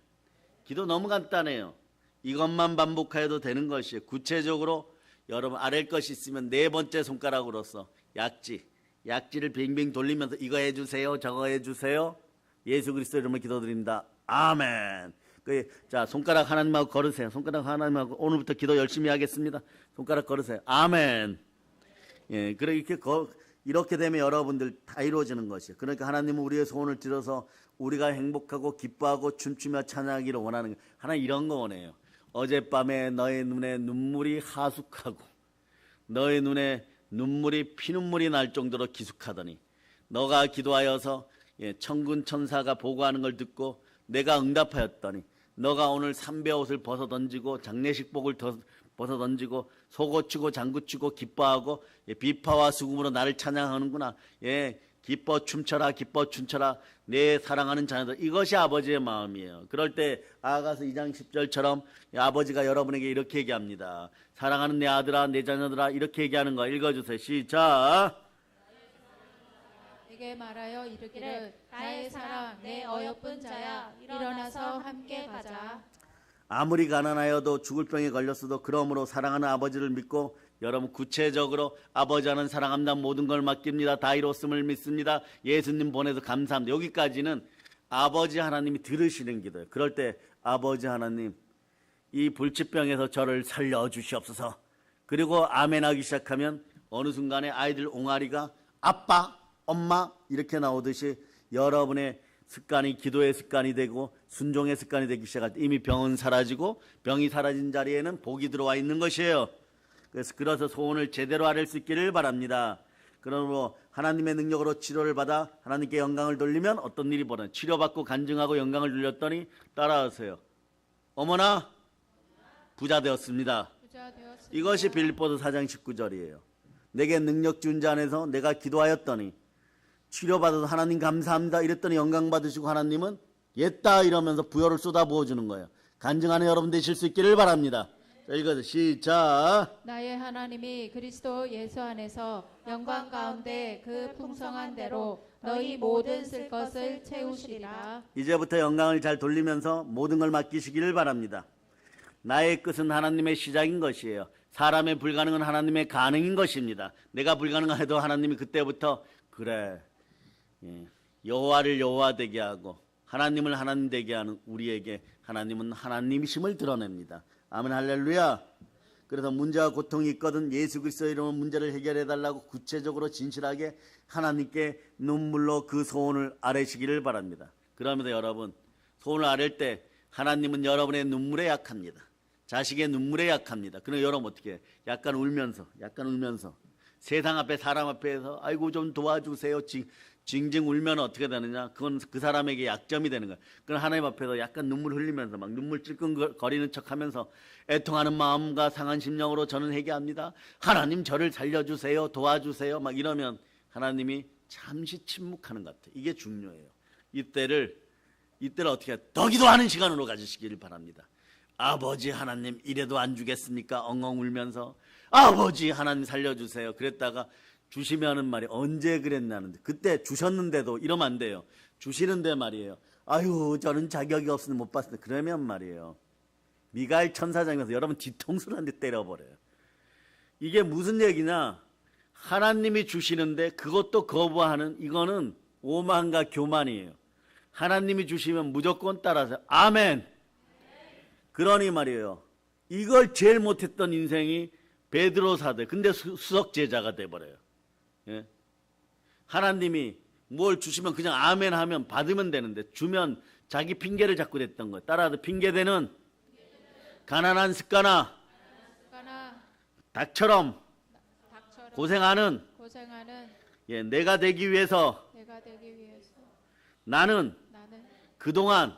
기도 너무 간단해요. 이것만 반복하여도 되는 것이에요. 구체적으로 여러분 아랠 것이 있으면 네 번째 손가락으로서 약지를 빙빙 돌리면서 이거 해주세요, 저거 해주세요. 예수 그리스도 이름으로 기도드립니다. 아멘. 자, 손가락 하나님하고 걸으세요. 손가락 하나님하고 오늘부터 기도 열심히 하겠습니다. 손가락 걸으세요. 아멘. 예, 이렇게 되면 여러분들 다 이루어지는 것이에요. 그러니까 하나님은 우리의 소원을 들어서 우리가 행복하고 기뻐하고 춤추며 찬양하기를 원하는 거예요. 하나님 이런 거 원해요. 어젯밤에 너의 눈에 눈물이 하숙하고 너의 눈에 눈물이 피눈물이 날 정도로 기숙하더니 너가 기도하여서 천군 천사가 보고하는 걸 듣고 내가 응답하였더니 너가 오늘 삼배 옷을 벗어 던지고 장례식복을 벗어 던지고 속옷 치고 장구 치고 기뻐하고 비파와 수금으로 나를 찬양하는구나. 기뻐 춤춰라 기뻐 춤춰라 내 사랑하는 자녀들. 이것이 아버지의 마음이에요. 그럴 때 아가서 2장 10절처럼 아버지가 여러분에게 이렇게 얘기합니다. 사랑하는 내 아들아 내 자녀들아 이렇게 얘기하는 거 읽어주세요. 시작. 내게 말하여 이르기를 나의 사랑 내 어여쁜 자야 일어나서 함께 가자. 아무리 가난하여도 죽을 병에 걸렸어도 그러므로 사랑하는 아버지를 믿고 여러분 구체적으로 아버지 하나님 사랑합니다. 모든 걸 맡깁니다. 다 이뤘음을 믿습니다. 예수님 보내서 감사합니다. 여기까지는 아버지 하나님이 들으시는 기도예요. 그럴 때 아버지 하나님 이 불치병에서 저를 살려주시옵소서. 그리고 아멘하기 시작하면 어느 순간에 아이들 옹알이가 아빠 엄마 이렇게 나오듯이 여러분의 습관이 기도의 습관이 되고 순종의 습관이 되기 시작할 때 이미 병은 사라지고 병이 사라진 자리에는 복이 들어와 있는 것이에요. 그래서 소원을 제대로 아뢰 수 있기를 바랍니다. 그러므로 하나님의 능력으로 치료를 받아 하나님께 영광을 돌리면 어떤 일이 벌어요? 치료받고 간증하고 영광을 돌렸더니 따라하세요. 어머나 부자 되었습니다. 이것이 빌립보서 4장 19절이에요. 내게 능력 준 자 안에서 내가 기도하였더니 치료받아서 하나님 감사합니다 이랬더니 영광 받으시고 하나님은 옛다 이러면서 부여를 쏟아부어 주는 거예요. 간증하는 여러분 되실 수 있기를 바랍니다. 자, 읽어서 시작. 나의 하나님이 그리스도 예수 안에서 영광 가운데 그 풍성한 대로 너희 모든 쓸 것을 채우시리라. 이제부터 영광을 잘 돌리면서 모든 걸 맡기시기를 바랍니다. 나의 끝은 하나님의 시작인 것이에요. 사람의 불가능은 하나님의 가능인 것입니다. 내가 불가능해도 하나님이 그때부터 그래 여호와를 여호와 되게 하고 하나님을 하나님 되게 하는 우리에게 하나님은 하나님이심을 드러냅니다. 아멘 할렐루야. 그래서 문제와 고통이 있거든 예수 그리스도의 이름으로 문제를 해결해달라고 구체적으로 진실하게 하나님께 눈물로 그 소원을 아뢰시기를 바랍니다. 그러면서 여러분 소원을 아뢰 때 하나님은 여러분의 눈물에 약합니다. 자식의 눈물에 약합니다. 그럼 여러분 어떻게 해요? 약간 울면서 세상 앞에 사람 앞에서 아이고 좀 도와주세요 징징 울면 어떻게 되느냐? 그건 그 사람에게 약점이 되는 거야. 그건 하나님 앞에서 약간 눈물 흘리면서 막 눈물 찔끔거리는 척하면서 애통하는 마음과 상한 심령으로 저는 회개합니다. 하나님 저를 살려주세요, 도와주세요. 막 이러면 하나님이 잠시 침묵하는 것 같아. 이게 중요해요. 이때를 어떻게 해야? 더 기도하는 시간으로 가지시기를 바랍니다. 아버지 하나님 이래도 안 주겠습니까? 엉엉 울면서 아버지 하나님 살려주세요. 그랬다가 주시면 하는 말이 언제 그랬나는데 그때 주셨는데도 이러면 안 돼요. 주시는데 말이에요. 아유 저는 자격이 없으니 못 봤습니다. 그러면 말이에요. 미가엘 천사장에서 여러분 뒤통수를 한 대 때려버려요. 이게 무슨 얘기냐? 하나님이 주시는데 그것도 거부하는 이거는 오만과 교만이에요. 하나님이 주시면 무조건 따라서 아멘. 그러니 말이에요. 이걸 제일 못했던 인생이 베드로 사도 근데 수석 제자가 돼버려요. 예? 하나님이 뭘 주시면 그냥 아멘 하면 받으면 되는데 주면 자기 핑계를 자꾸 댔던 거예요. 따라서 핑계대는 가난한 습관아 닭처럼 고생하는 예, 내가 되기 위해서 나는 그동안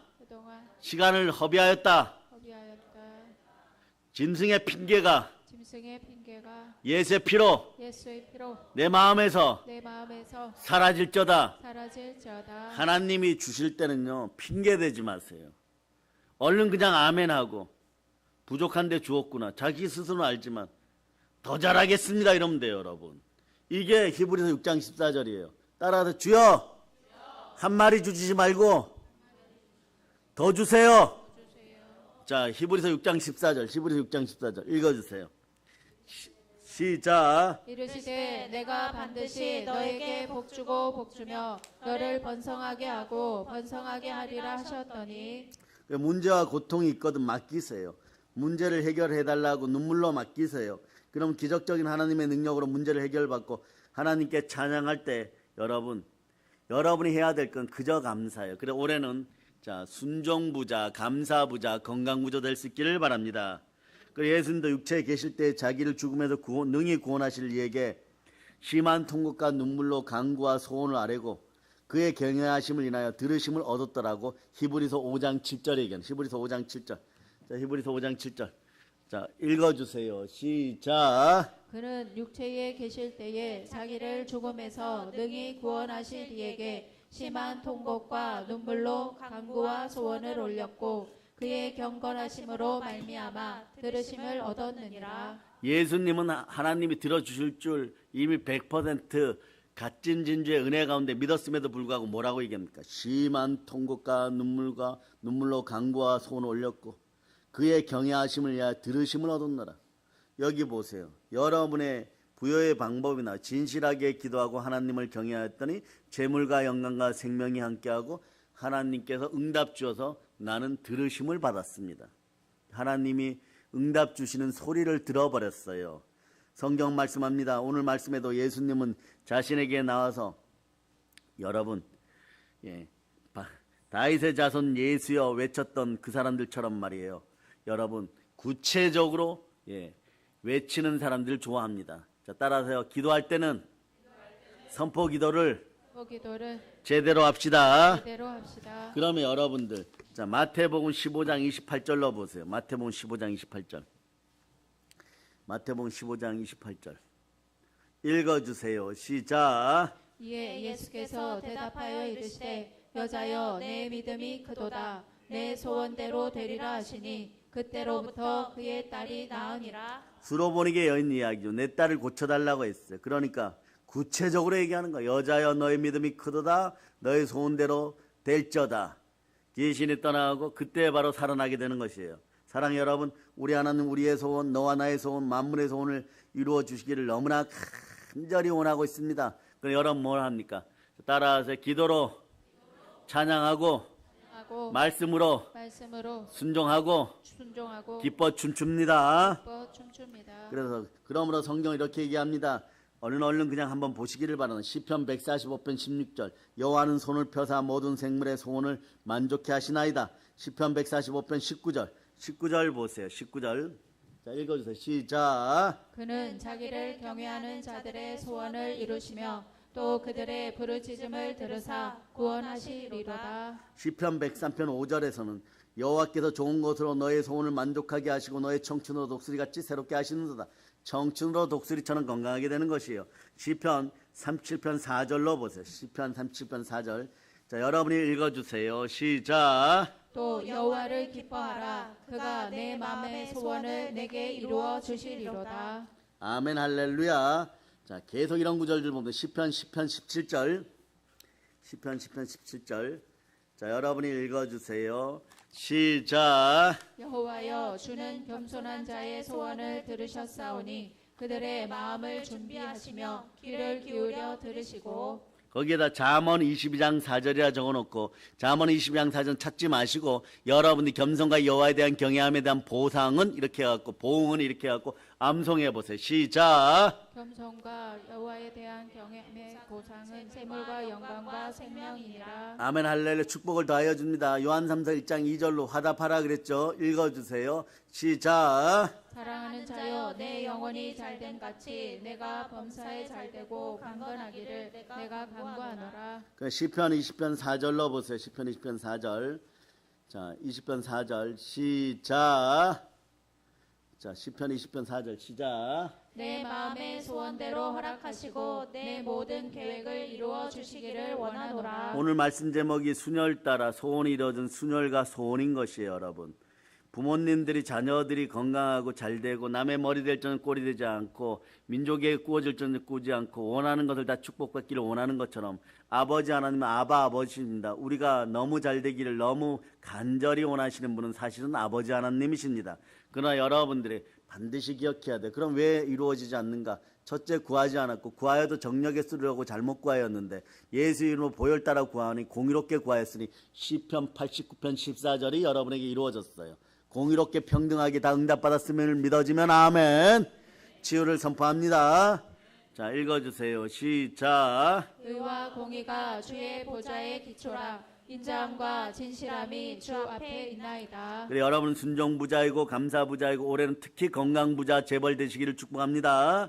시간을 허비하였다. 짐승의 핑계가 예수의 피로 내 마음에서 사라질저다. 하나님이 주실 때는요 핑계대지 마세요. 얼른 그냥 아멘하고 부족한데 주었구나. 자기 스스로는 알지만 더 잘하겠습니다 이러면 돼요. 여러분 이게 히브리서 6장 14절이에요. 따라서 주여 한 마리 주시지 말고 더 주세요. 자 히브리서 6장 14절 읽어주세요. 시작. 이르시되 내가 반드시 너에게 복주고 복주며 너를 번성하게 하고 번성하게 하리라 하셨더니 문제와 고통이 있거든 맡기세요. 문제를 해결해달라고 눈물로 맡기세요. 그럼 기적적인 하나님의 능력으로 문제를 해결받고 하나님께 찬양할 때 여러분이 해야 될 건 그저 감사예요. 그래 올해는 자 순종부자, 감사부자, 건강부자 될 수 있기를 바랍니다. 그리고 예수님도 육체에 계실 때 자기를 죽음에서 능히 구원하실 이에게 심한 통곡과 눈물로 간구와 소원을 아뢰고 그의 경외하심을 인하여 들으심을 얻었더라고. 히브리서 5장 7절에 얘기하는 히브리서 5장 7절. 자, 히브리서 5장 7절. 자, 읽어주세요. 시작. 그는 육체에 계실 때에 자기를 죽음에서 능히 구원하실 이에게 심한 통곡과 눈물로 간구와 소원을 올렸고 그의 경건하심으로 말미암아 들으심을 얻었느니라. 예수님은 하나님이 들어주실 줄 이미 100% 값진 진주의 은혜 가운데 믿었음에도 불구하고 뭐라고 얘기합니까? 심한 통곡과 눈물로 간구와 소원을 올렸고 그의 경외하심을 위하여 들으심을 얻었노라. 여기 보세요. 여러분의 부여의 방법이나 진실하게 기도하고 하나님을 경외하였더니 재물과 영광과 생명이 함께하고 하나님께서 응답 주어서 나는 들으심을 받았습니다. 하나님이 응답 주시는 소리를 들어버렸어요. 성경 말씀합니다. 오늘 말씀에도 예수님은 자신에게 나와서 여러분 다윗의 자손 예수여 외쳤던 그 사람들처럼 말이에요. 여러분 구체적으로 외치는 사람들 좋아합니다. 자, 따라서요. 기도할 때는 선포 기도를 제대로 합시다. 그러면 여러분들 자, 마태복음 15장 28절로 보세요. 마태복음 15장 28절. 마태복음 15장 28절. 읽어주세요. 시작. 이에 예수께서 대답하여 이르시되 여자여 내 믿음이 크도다. 내 소원대로 되리라 하시니 그때로부터 그의 딸이 나으니라. 수로보니게 여인 이야기죠. 내 딸을 고쳐달라고 했어요. 그러니까 구체적으로 얘기하는 거야. 여자여 너의 믿음이 크도다. 너의 소원대로 될저다. 귀신이 떠나가고 그때 바로 살아나게 되는 것이에요. 사랑해 여러분, 우리 하나님 우리의 소원, 너와 나의 소원, 만물의 소원을 이루어 주시기를 너무나 간절히 원하고 있습니다. 그럼 여러분 뭘 합니까? 따라서 기도로 찬양하고 말씀으로 순종하고 기뻐 춤춥니다. 그래서 그러므로 성경 이렇게 얘기합니다. 얼른 그냥 한번 보시기를 바라는 시편 145편 16절. 여호와는 손을 펴사 모든 생물의 소원을 만족해 하시나이다. 시편 145편 19절 보세요. 19절. 자, 읽어주세요. 시작. 그는 자기를 경외하는 자들의 소원을 이루시며 또 그들의 부르짖음을 들으사 구원하시리로다. 시편 103편 5절에서는 여호와께서 좋은 것으로 너의 소원을 만족하게 하시고 너의 청춘으로 독수리같이 새롭게 하시는도다. 청춘으로 독수리처럼 건강하게 되는 것이에요. 시편 37편 4절로 보세요. 시편 37편 4절. 자, 여러분이 읽어주세요. 시작. 또 여호와를 기뻐하라. 그가 내 마음의 소원을 내게 이루어 주시리로다. 아멘 할렐루야. 자, 계속 이런 구절들 보면 시편 17절. 시편 17절. 자, 여러분이 읽어주세요. 시작. 여호와여 주는 겸손한 자의 소원을 들으셨사오니 그들의 마음을 준비하시며 귀를 기울여 들으시고. 거기에다 잠언 22장 4절이라 적어놓고 잠언 22장 4절 찾지 마시고 여러분이 겸손과 여호와에 대한 경외함에 대한 보상은 이렇게 해갖고 보응은 이렇게 해갖고 암송해 보세요. 시작. 겸손과 여호와에 대한 경외함의 보상은 재물과 영광과 생명이니라. 아멘 할렐루야. 축복을 더하여 줍니다. 요한삼서 1장 2절로 화답하라 그랬죠. 읽어주세요. 시작. 사랑하는 자여 내 영혼이 잘됨 같이 내가 범사에 잘되고 강건하기를 내가 간구하노라. 시편 20편 4절로 보세요. 시편 20편 4절. 자, 20편 4절 시작. 자, 시편 20편 4절 시작. 내 마음의 소원대로 허락하시고 내 모든 계획을 이루어 주시기를 원하노라. 오늘 말씀 제목이 수녀를 따라 소원이 이루어진 수녀가 소원인 것이에요. 여러분, 부모님들이 자녀들이 건강하고 잘되고 남의 머리 될 줄은 꼴이 되지 않고 민족에 꾸어질 줄은 꾸지 않고 원하는 것을 다 축복받기를 원하는 것처럼 아버지 하나님은 아버지입니다. 우리가 너무 잘되기를 너무 간절히 원하시는 분은 사실은 아버지 하나님이십니다. 그러나 여러분들이 반드시 기억해야 돼. 그럼 왜 이루어지지 않는가? 첫째, 구하지 않았고 구하여도 정력에 쓰려고 잘못 구하였는데 예수 이름으로 보혈 따라 구하니 공의롭게 구하였으니 시편 89편 14절이 여러분에게 이루어졌어요. 공의롭게 평등하게 다 응답받았음을 믿어지면 아멘. 치유를 선포합니다. 자, 읽어주세요. 시작. 의와 공의가 주의 보좌의 기초라. 인자함과 진실함이 주 앞에 있나이다. 그래, 여러분 순종부자이고 감사부자이고 올해는 특히 건강부자 재벌 되시기를 축복합니다.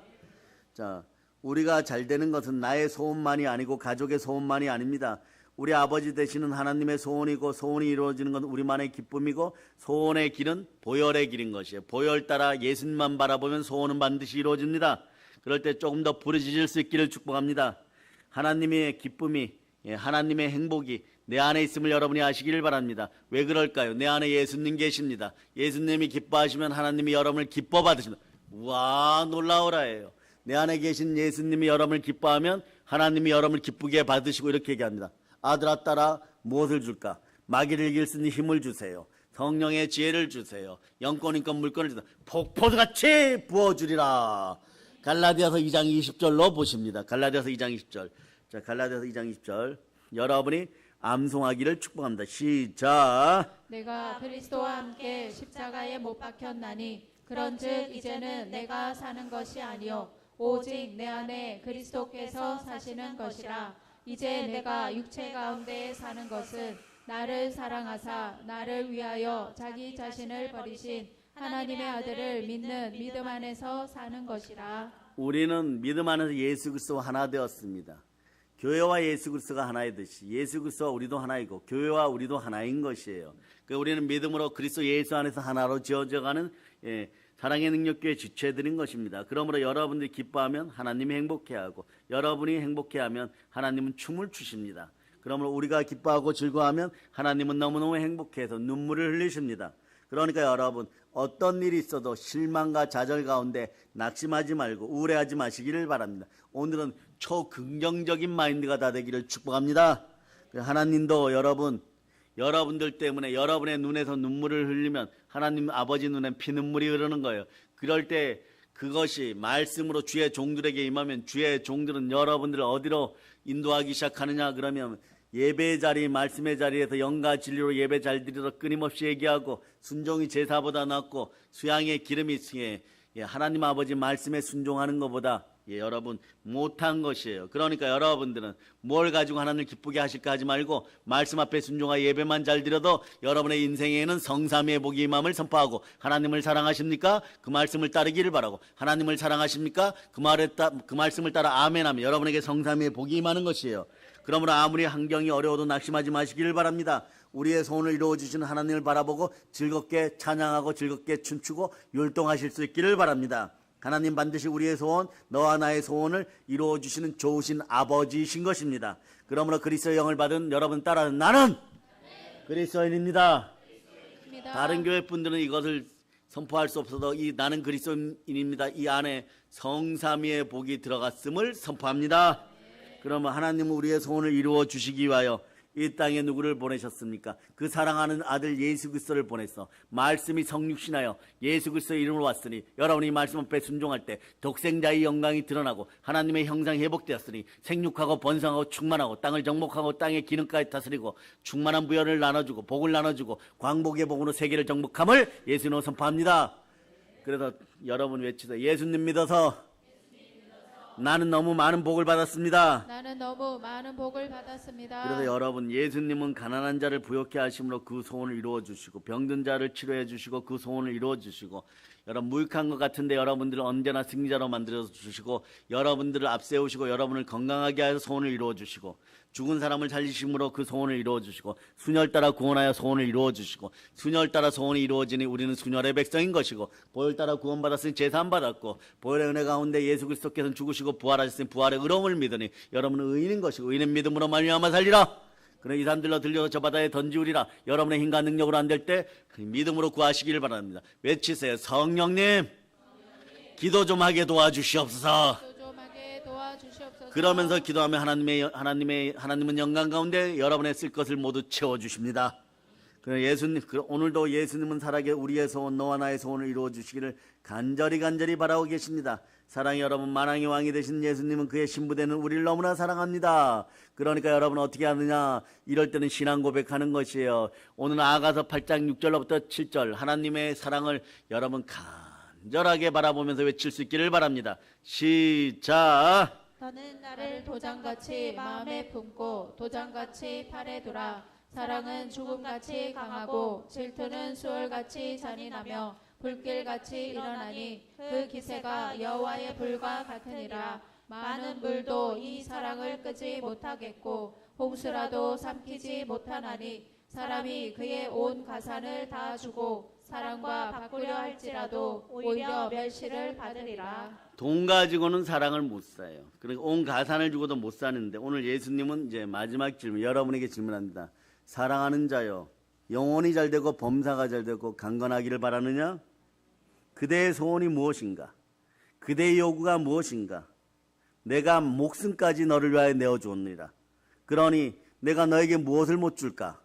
자, 우리가 잘 되는 것은 나의 소원만이 아니고 가족의 소원만이 아닙니다. 우리 아버지 되시는 하나님의 소원이고 소원이 이루어지는 건 우리만의 기쁨이고 소원의 길은 보혈의 길인 것이에요. 보혈 따라 예수님만 바라보면 소원은 반드시 이루어집니다. 그럴 때 조금 더 부르짖을 수 있기를 축복합니다. 하나님의 기쁨이, 하나님의 행복이 내 안에 있음을 여러분이 아시기를 바랍니다. 왜 그럴까요? 내 안에 예수님 계십니다. 예수님이 기뻐하시면 하나님이 여러분을 기뻐 받으신다. 우와, 놀라워라예요. 내 안에 계신 예수님이 여러분을 기뻐하면 하나님이 여러분을 기쁘게 받으시고 이렇게 얘기합니다. 아들아 딸아 무엇을 줄까? 마귀를 이길 수 있는 힘을 주세요. 성령의 지혜를 주세요. 영권인권 물권을 주세요. 폭포같이 부어주리라. 갈라디아서 2장 20절로 보십니다. 갈라디아서 2장 20절. 자, 갈라디아서 2장 20절. 여러분이 암송하기를 축복합니다. 시작. 내가 그리스도와 함께 십자가에 못 박혔나니 그런즉 이제는 내가 사는 것이 아니요 오직 내 안에 그리스도께서 사시는 것이라. 이제 내가 육체 가운데 사는 것은 나를 사랑하사 나를 위하여 자기 자신을 버리신 하나님의 아들을 믿는 믿음 안에서 사는 것이라. 우리는 믿음 안에서 예수 그리스도와 하나 되었습니다. 교회와 예수 그리스도가 하나이듯이 예수 그리스도와 우리도 하나이고 교회와 우리도 하나인 것이에요. 우리는 믿음으로 그리스도 예수 안에서 하나로 지어져가는 사랑의 능력교회 지체들인 것입니다. 그러므로 여러분들이 기뻐하면 하나님이 행복해하고 여러분이 행복해하면 하나님은 춤을 추십니다. 그러므로 우리가 기뻐하고 즐거워하면 하나님은 너무너무 행복해서 눈물을 흘리십니다. 그러니까 여러분 어떤 일이 있어도 실망과 좌절 가운데 낙심하지 말고 우울해하지 마시기를 바랍니다. 오늘은 초긍정적인 마인드가 다 되기를 축복합니다. 하나님도 여러분들 때문에 여러분의 눈에서 눈물을 흘리면 하나님 아버지 눈엔 피눈물이 흐르는 거예요. 그럴 때 그것이 말씀으로 주의 종들에게 임하면 주의 종들은 여러분들을 어디로 인도하기 시작하느냐 그러면 예배의 자리, 말씀의 자리에서 영과 진리로 예배 잘 드리도록 끊임없이 얘기하고 순종이 제사보다 낫고 수양의 기름이 하나님 아버지 말씀에 순종하는 것보다 여러분 못한 것이에요. 그러니까 여러분들은 뭘 가지고 하나님을 기쁘게 하실까 하지 말고 말씀 앞에 순종하여 예배만 잘 드려도 여러분의 인생에는 성삼위의 복이 임함을 선포하고 하나님을 사랑하십니까? 그 말씀을 따르기를 바라고 하나님을 사랑하십니까? 그 말씀을 따라 아멘하면 여러분에게 성삼위의 복이 임하는 것이에요. 그러므로 아무리 환경이 어려워도 낙심하지 마시기를 바랍니다. 우리의 소원을 이루어주시는 하나님을 바라보고 즐겁게 찬양하고 즐겁게 춤추고 율동하실 수 있기를 바랍니다. 하나님 반드시 우리의 소원, 너와 나의 소원을 이루어주시는 좋으신 아버지이신 것입니다. 그러므로 그리스도의 영을 받은 여러분 따라는 나는 그리스도인입니다. 다른 교회 분들은 이것을 선포할 수 없어도 나는 그리스도인입니다. 이 안에 성삼위의 복이 들어갔음을 선포합니다. 그러면 하나님은 우리의 소원을 이루어 주시기 위하여 이 땅에 누구를 보내셨습니까? 그 사랑하는 아들 예수 그리스도를 보내서 말씀이 성육신하여 예수 그리스도의 이름으로 왔으니 여러분이 말씀 앞에 순종할 때 독생자의 영광이 드러나고 하나님의 형상이 회복되었으니 생육하고 번성하고 충만하고 땅을 정복하고 땅의 기능까지 다스리고 충만한 부여를 나눠주고 복을 나눠주고 광복의 복으로 세계를 정복함을 예수님으로 선포합니다. 그래서 여러분 외치세요. 예수님 믿어서 나는 너무 많은 복을 받았습니다. 나는 너무 많은 복을 받았습니다. 그래서 여러분 예수님은 가난한 자를 부욕케 하심으로 그 소원을 이루어 주시고 병든 자를 치료해 주시고 그 소원을 이루어 주시고 여러분 무익한 것 같은데 여러분들을 언제나 승리자로 만들어 주시고 여러분들을 앞세우시고 여러분을 건강하게 하여 소원을 이루어 주시고 죽은 사람을 살리심으로 그 소원을 이루어 주시고 순혈 따라 구원하여 소원을 이루어 주시고 순혈 따라 소원이 이루어지니 우리는 순혈의 백성인 것이고 보혈 따라 구원받았으니 제사함 받았고 보혈의 은혜 가운데 예수 그리스도께서는 죽으시고 부활하셨으니 부활의 의로움을 믿으니 여러분은 의인인 것이고 의인은 믿음으로 말미암아 살리라. 그래 이 산들로 들려서 저 바다에 던지우리라. 여러분의 힘과 능력으로 안 될 때 믿음으로 구하시기를 바랍니다. 외치세요. 성령님 기도 좀 하게 도와주시옵소서. 그러면서 기도하면 하나님은 영광 가운데 여러분의 쓸 것을 모두 채워주십니다. 예수님, 오늘도 예수님은 살아계 우리의 소원, 너와 나의 소원을 이루어 주시기를 간절히 바라고 계십니다. 사랑의 여러분, 만왕의 왕이 되신 예수님은 그의 신부되는 우리를 너무나 사랑합니다. 그러니까 여러분 어떻게 하느냐? 이럴 때는 신앙 고백하는 것이에요. 오늘 아가서 8장 6절로부터 7절 하나님의 사랑을 여러분 간절하게 바라보면서 외칠 수 있기를 바랍니다. 시작. 너는 나를 도장같이 마음에 품고 도장같이 팔에 두라. 사랑은 죽음같이 강하고 질투는 수월같이 잔인하며 불길같이 일어나니 그 기세가 여호와의 불과 같으니라. 많은 물도 이 사랑을 끄지 못하겠고 홍수라도 삼키지 못하나니 사람이 그의 온 가산을 다 주고 사랑과 바꾸려 할지라도 오히려 멸시를 받으리라. 돈 가지고는 사랑을 못 사요. 그러니까 온 가산을 주고도 못 사는데 오늘 예수님은 이제 마지막 질문, 여러분에게 질문합니다. 사랑하는 자여, 영혼이 잘 되고 범사가 잘 되고 강건하기를 바라느냐? 그대의 소원이 무엇인가? 그대의 요구가 무엇인가? 내가 목숨까지 너를 위하여 내어주었느니라. 그러니 내가 너에게 무엇을 못 줄까?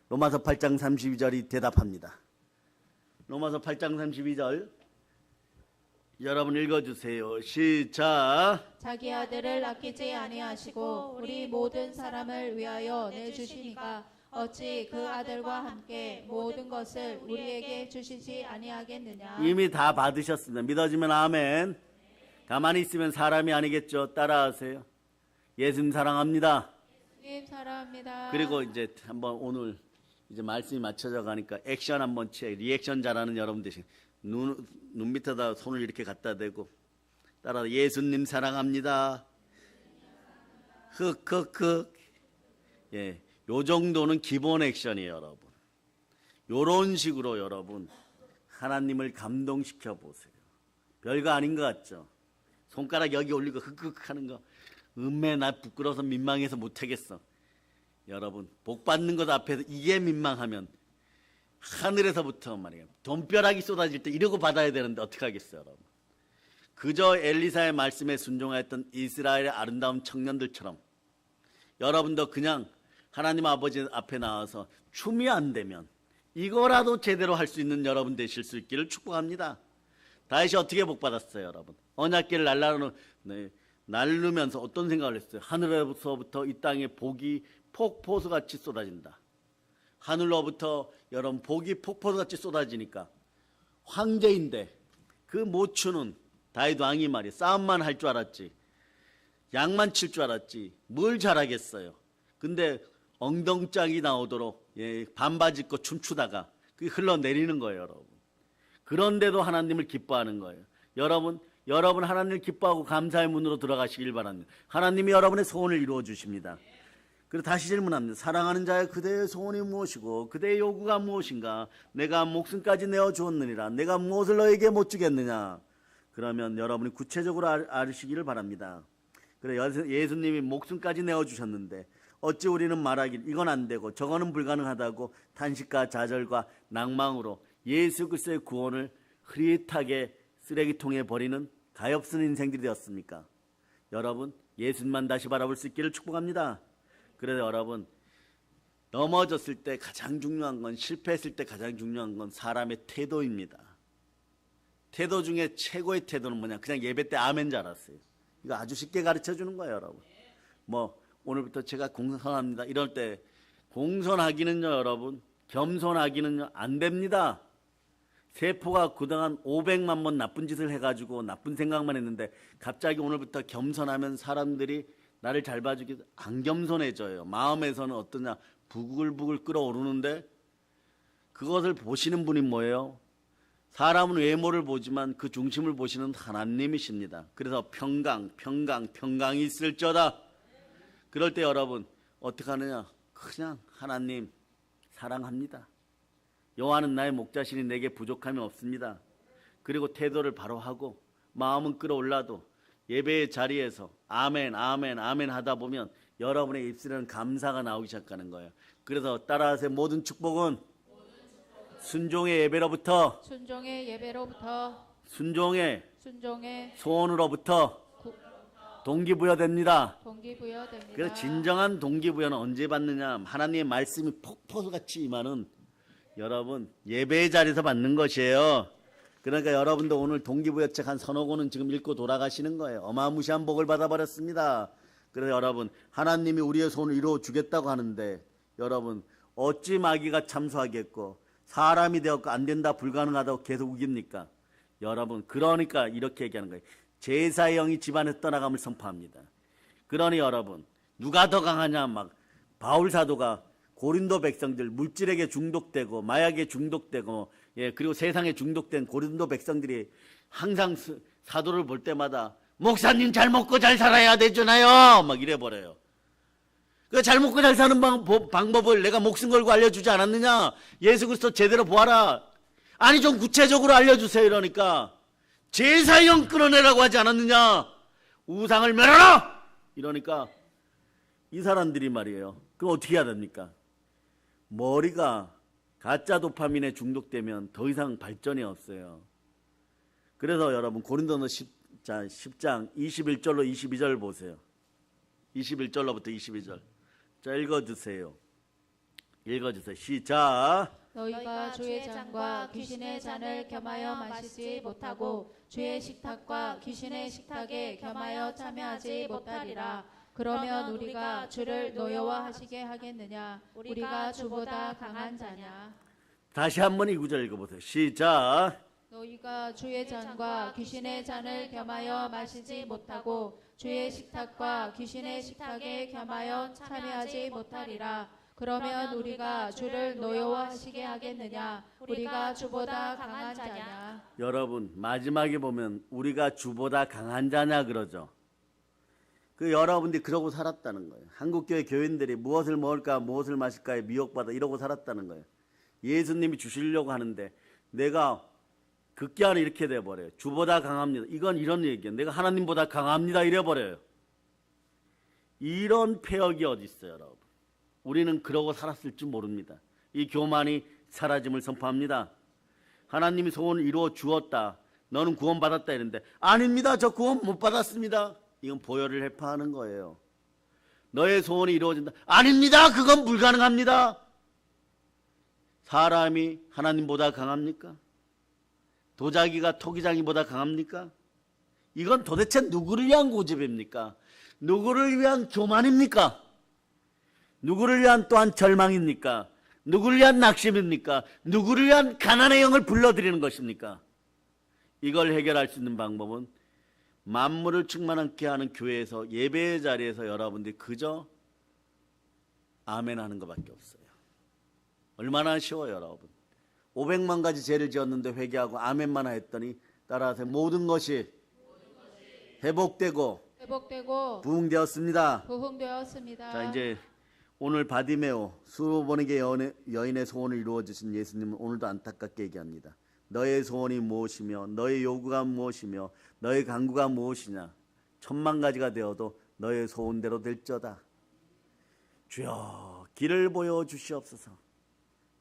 로마서 8장 32절이 대답합니다. 로마서 8장 32절 여러분 읽어주세요. 시작. 자기 아들을 아끼지 아니하시고 우리 모든 사람을 위하여 내주시니까 어찌 그 아들과 함께 모든 것을 우리에게 주시지 아니하겠느냐. 이미 다 받으셨습니다. 믿어지면 아멘. 가만히 있으면 사람이 아니겠죠. 따라하세요. 예수님 사랑합니다. 예수님 사랑합니다. 그리고 이제 한번 오늘 이제 말씀이 맞춰져 가니까 액션 한번 취해. 리액션 잘하는 여러분 대신 눈 밑에다 손을 이렇게 갖다 대고 따라 예수님 사랑합니다. 흑흑흑. 예, 요 정도는 기본 액션이에요, 여러분. 요런 식으로 여러분 하나님을 감동시켜 보세요. 별거 아닌 것 같죠? 손가락 여기 올리고 흑흑 하는 거 음매 나 부끄러워서 민망해서 못하겠어. 여러분 복 받는 것 앞에서 이게 민망하면 하늘에서부터 말이에요. 돈벼락이 쏟아질 때 이러고 받아야 되는데 어떻게 하겠어요, 여러분. 그저 엘리사의 말씀에 순종하였던 이스라엘의 아름다운 청년들처럼 여러분도 그냥 하나님 아버지 앞에 나와서 춤이 안 되면 이거라도 제대로 할 수 있는 여러분 되실 수 있기를 축복합니다. 다윗이 어떻게 복 받았어요, 여러분? 언약궤를 날르면서 어떤 생각을 했어요? 하늘에서부터 이 땅에 복이 폭포수같이 쏟아진다. 하늘로부터 여러분 복이 폭포수같이 쏟아지니까 황제인데 그 못 추는 다윗 왕이 말이에요. 싸움만 할 줄 알았지, 양만 칠 줄 알았지 뭘 잘하겠어요. 근데 엉덩짝이 나오도록 반바지 입고 춤추다가 그게 흘러내리는 거예요, 여러분. 그런데도 하나님을 기뻐하는 거예요. 여러분 하나님을 기뻐하고 감사의 문으로 들어가시길 바랍니다. 하나님이 여러분의 소원을 이루어 주십니다. 그리고 다시 질문합니다. 사랑하는 자여, 그대의 소원이 무엇이고 그대의 요구가 무엇인가? 내가 목숨까지 내어주었느니라. 내가 무엇을 너에게 못 주겠느냐? 그러면 여러분이 구체적으로 아시기를 바랍니다. 그래, 예수님이 목숨까지 내어주셨는데 어찌 우리는 말하길 이건 안 되고 저거는 불가능하다고 탄식과 좌절과 낭망으로 예수 그리스도의 구원을 흐릿하게 쓰레기통에 버리는 가엾은 인생들이 되었습니까? 여러분 예수님만 다시 바라볼 수 있기를 축복합니다. 그래서 여러분 넘어졌을 때 가장 중요한 건, 실패했을 때 가장 중요한 건 사람의 태도입니다. 태도 중에 최고의 태도는 뭐냐? 그냥 예배 때 아멘 잘하세요. 이거 아주 쉽게 가르쳐 주는 거예요, 여러분. 뭐 오늘부터 제가 공손합니다 이럴 때 공손하기는요, 여러분, 겸손하기는요 안 됩니다. 세포가 그동안 500만 번 나쁜 짓을 해가지고 나쁜 생각만 했는데 갑자기 오늘부터 겸손하면 사람들이 나를 잘 봐주기 안 겸손해져요. 마음에서는 어떠냐, 부글부글 끓어오르는데 그것을 보시는 분이 뭐예요? 사람은 외모를 보지만 그 중심을 보시는 하나님이십니다. 그래서 평강이 있을저다. 그럴 때 여러분 어떻게 하느냐? 그냥 하나님 사랑합니다. 여호와는 나의 목자시니 내게 부족함이 없습니다. 그리고 태도를 바로 하고 마음은 끌어올라도 예배의 자리에서 아멘 하다 보면 여러분의 입술에는 감사가 나오기 시작하는 거예요. 그래서 따라하세요. 모든 축복은 순종의 예배로부터, 순종의 소원으로부터 동기부여됩니다. 그래서 진정한 동기부여는 언제 받느냐? 하나님의 말씀이 폭포수같이 임하는 여러분 예배의 자리에서 받는 것이에요. 그러니까 여러분도 오늘 동기부여책 한 서너 권은 지금 읽고 돌아가시는 거예요. 어마무시한 복을 받아버렸습니다. 그래서 여러분 하나님이 우리의 소원을 이루어 주겠다고 하는데 여러분 어찌 마귀가 참소하겠고 사람이 되었고 안 된다 불가능하다고 계속 우깁니까? 여러분 그러니까 이렇게 얘기하는 거예요. 제사의 영이 집안에서 떠나감을 선포합니다. 그러니 여러분 누가 더 강하냐? 막 바울 사도가 고린도 백성들 물질에게 중독되고 마약에 중독되고 그리고 세상에 중독된 고린도 백성들이 항상 사도를 볼 때마다 목사님 잘 먹고 잘 살아야 되잖아요. 막 이래버려요. 그 잘 먹고 잘 사는 방법을 내가 목숨 걸고 알려주지 않았느냐? 예수 그리스도 제대로 보아라. 아니 좀 구체적으로 알려주세요. 이러니까 제사형 끊어내라고 하지 않았느냐? 우상을 멸하라! 이러니까 이 사람들이 말이에요. 그럼 어떻게 해야 됩니까? 머리가 가짜 도파민에 중독되면 더 이상 발전이 없어요. 그래서 여러분 고린도서 10장 21절로 22절 보세요. 21절로부터 22절. 자, 읽어주세요. 시작. 너희가 주의 잔과 귀신의 잔을 겸하여 마시지 못하고 주의 식탁과 귀신의 식탁에 겸하여 참여하지 못하리라. 그러면 우리가 주를 노여워하시게 하겠느냐? 우리가 주보다 강한 자냐? 다시 한번 이 구절 읽어보세요. 시작. 너희가 주의 잔과 귀신의 잔을 겸하여 마시지 못하고 주의 식탁과 귀신의 식탁에 겸하여 참여하지 못하리라. 그러면 우리가 주를 노여워하시게 하겠느냐? 우리가 주보다 강한 자냐? 여러분 마지막에 보면 우리가 주보다 강한 자냐 그러죠. 그 여러분들이 그러고 살았다는 거예요. 한국교회 교인들이 무엇을 먹을까 무엇을 마실까에 미혹받아 이러고 살았다는 거예요. 예수님이 주시려고 하는데 내가 극기안에 이렇게 돼버려요. 주보다 강합니다. 이건 이런 얘기예요. 내가 하나님보다 강합니다 이래버려요. 이런 폐역이 어디 있어요 여러분. 우리는 그러고 살았을 줄 모릅니다. 이 교만이 사라짐을 선포합니다. 하나님이 소원을 이루어 주었다. 너는 구원받았다 이랬는데 아닙니다. 저 구원 못 받았습니다. 이건 보혈을 회파하는 거예요. 너의 소원이 이루어진다. 아닙니다. 그건 불가능합니다. 사람이 하나님보다 강합니까? 도자기가 토기장이보다 강합니까? 이건 도대체 누구를 위한 고집입니까? 누구를 위한 교만입니까? 누구를 위한 또한 절망입니까? 누구를 위한 낙심입니까? 누구를 위한 가난의 영을 불러들이는 것입니까? 이걸 해결할 수 있는 방법은 만물을 충만하게 하는 교회에서 예배의 자리에서 여러분들이 그저 아멘 하는 것밖에 없어요. 얼마나 쉬워요 여러분. 500만 가지 죄를 지었는데 회개하고 아멘만 했더니 따라서 모든 것이 회복되고 부흥되었습니다. 자 이제 오늘 바디메오 수로보니게 여인의 소원을 이루어 주신 예수님은 오늘도 안타깝게 얘기합니다. 너의 소원이 무엇이며 너의 요구가 무엇이며 너의 간구가 무엇이냐? 1000만 가지가 되어도 너의 소원대로 될저다. 주여 길을 보여주시옵소서.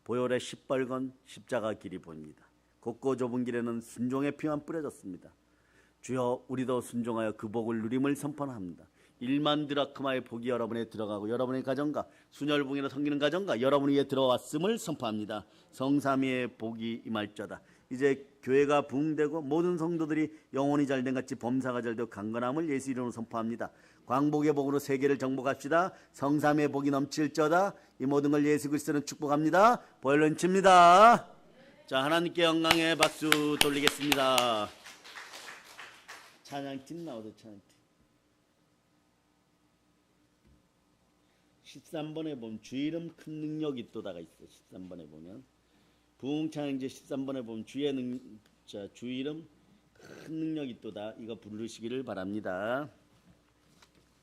보혈의 시뻘건 십자가 길이 보입니다. 곱고 좁은 길에는 순종의 피만 뿌려졌습니다. 주여 우리도 순종하여 그 복을 누림을 선포합니다. 1만 드라크마의 복이 여러분에 들어가고 여러분의 가정과 순혈봉이나 섬기는 가정과 여러분 위에 들어왔음을 선포합니다. 성삼위의 복이 임할저다. 이제 교회가 부흥되고 모든 성도들이 영혼이 잘된 같이 범사가 잘되고 강건함을 예수 이름으로 선포합니다. 광복의 복으로 세계를 정복합시다. 성삼위의 복이 넘칠저다. 이 모든 걸 예수 그리스도는 축복합니다. 보혈로 인칩니다. 자 하나님께 영광의 박수 돌리겠습니다. 찬양팀 나오죠. 찬양팀 13번에 보면 주 이름 큰 능력이 있도다가 있어요. 13번에 보면 부흥찬양제 13번에 보면 주 이름 큰 능력이 있도다. 이거 부르시기를 바랍니다.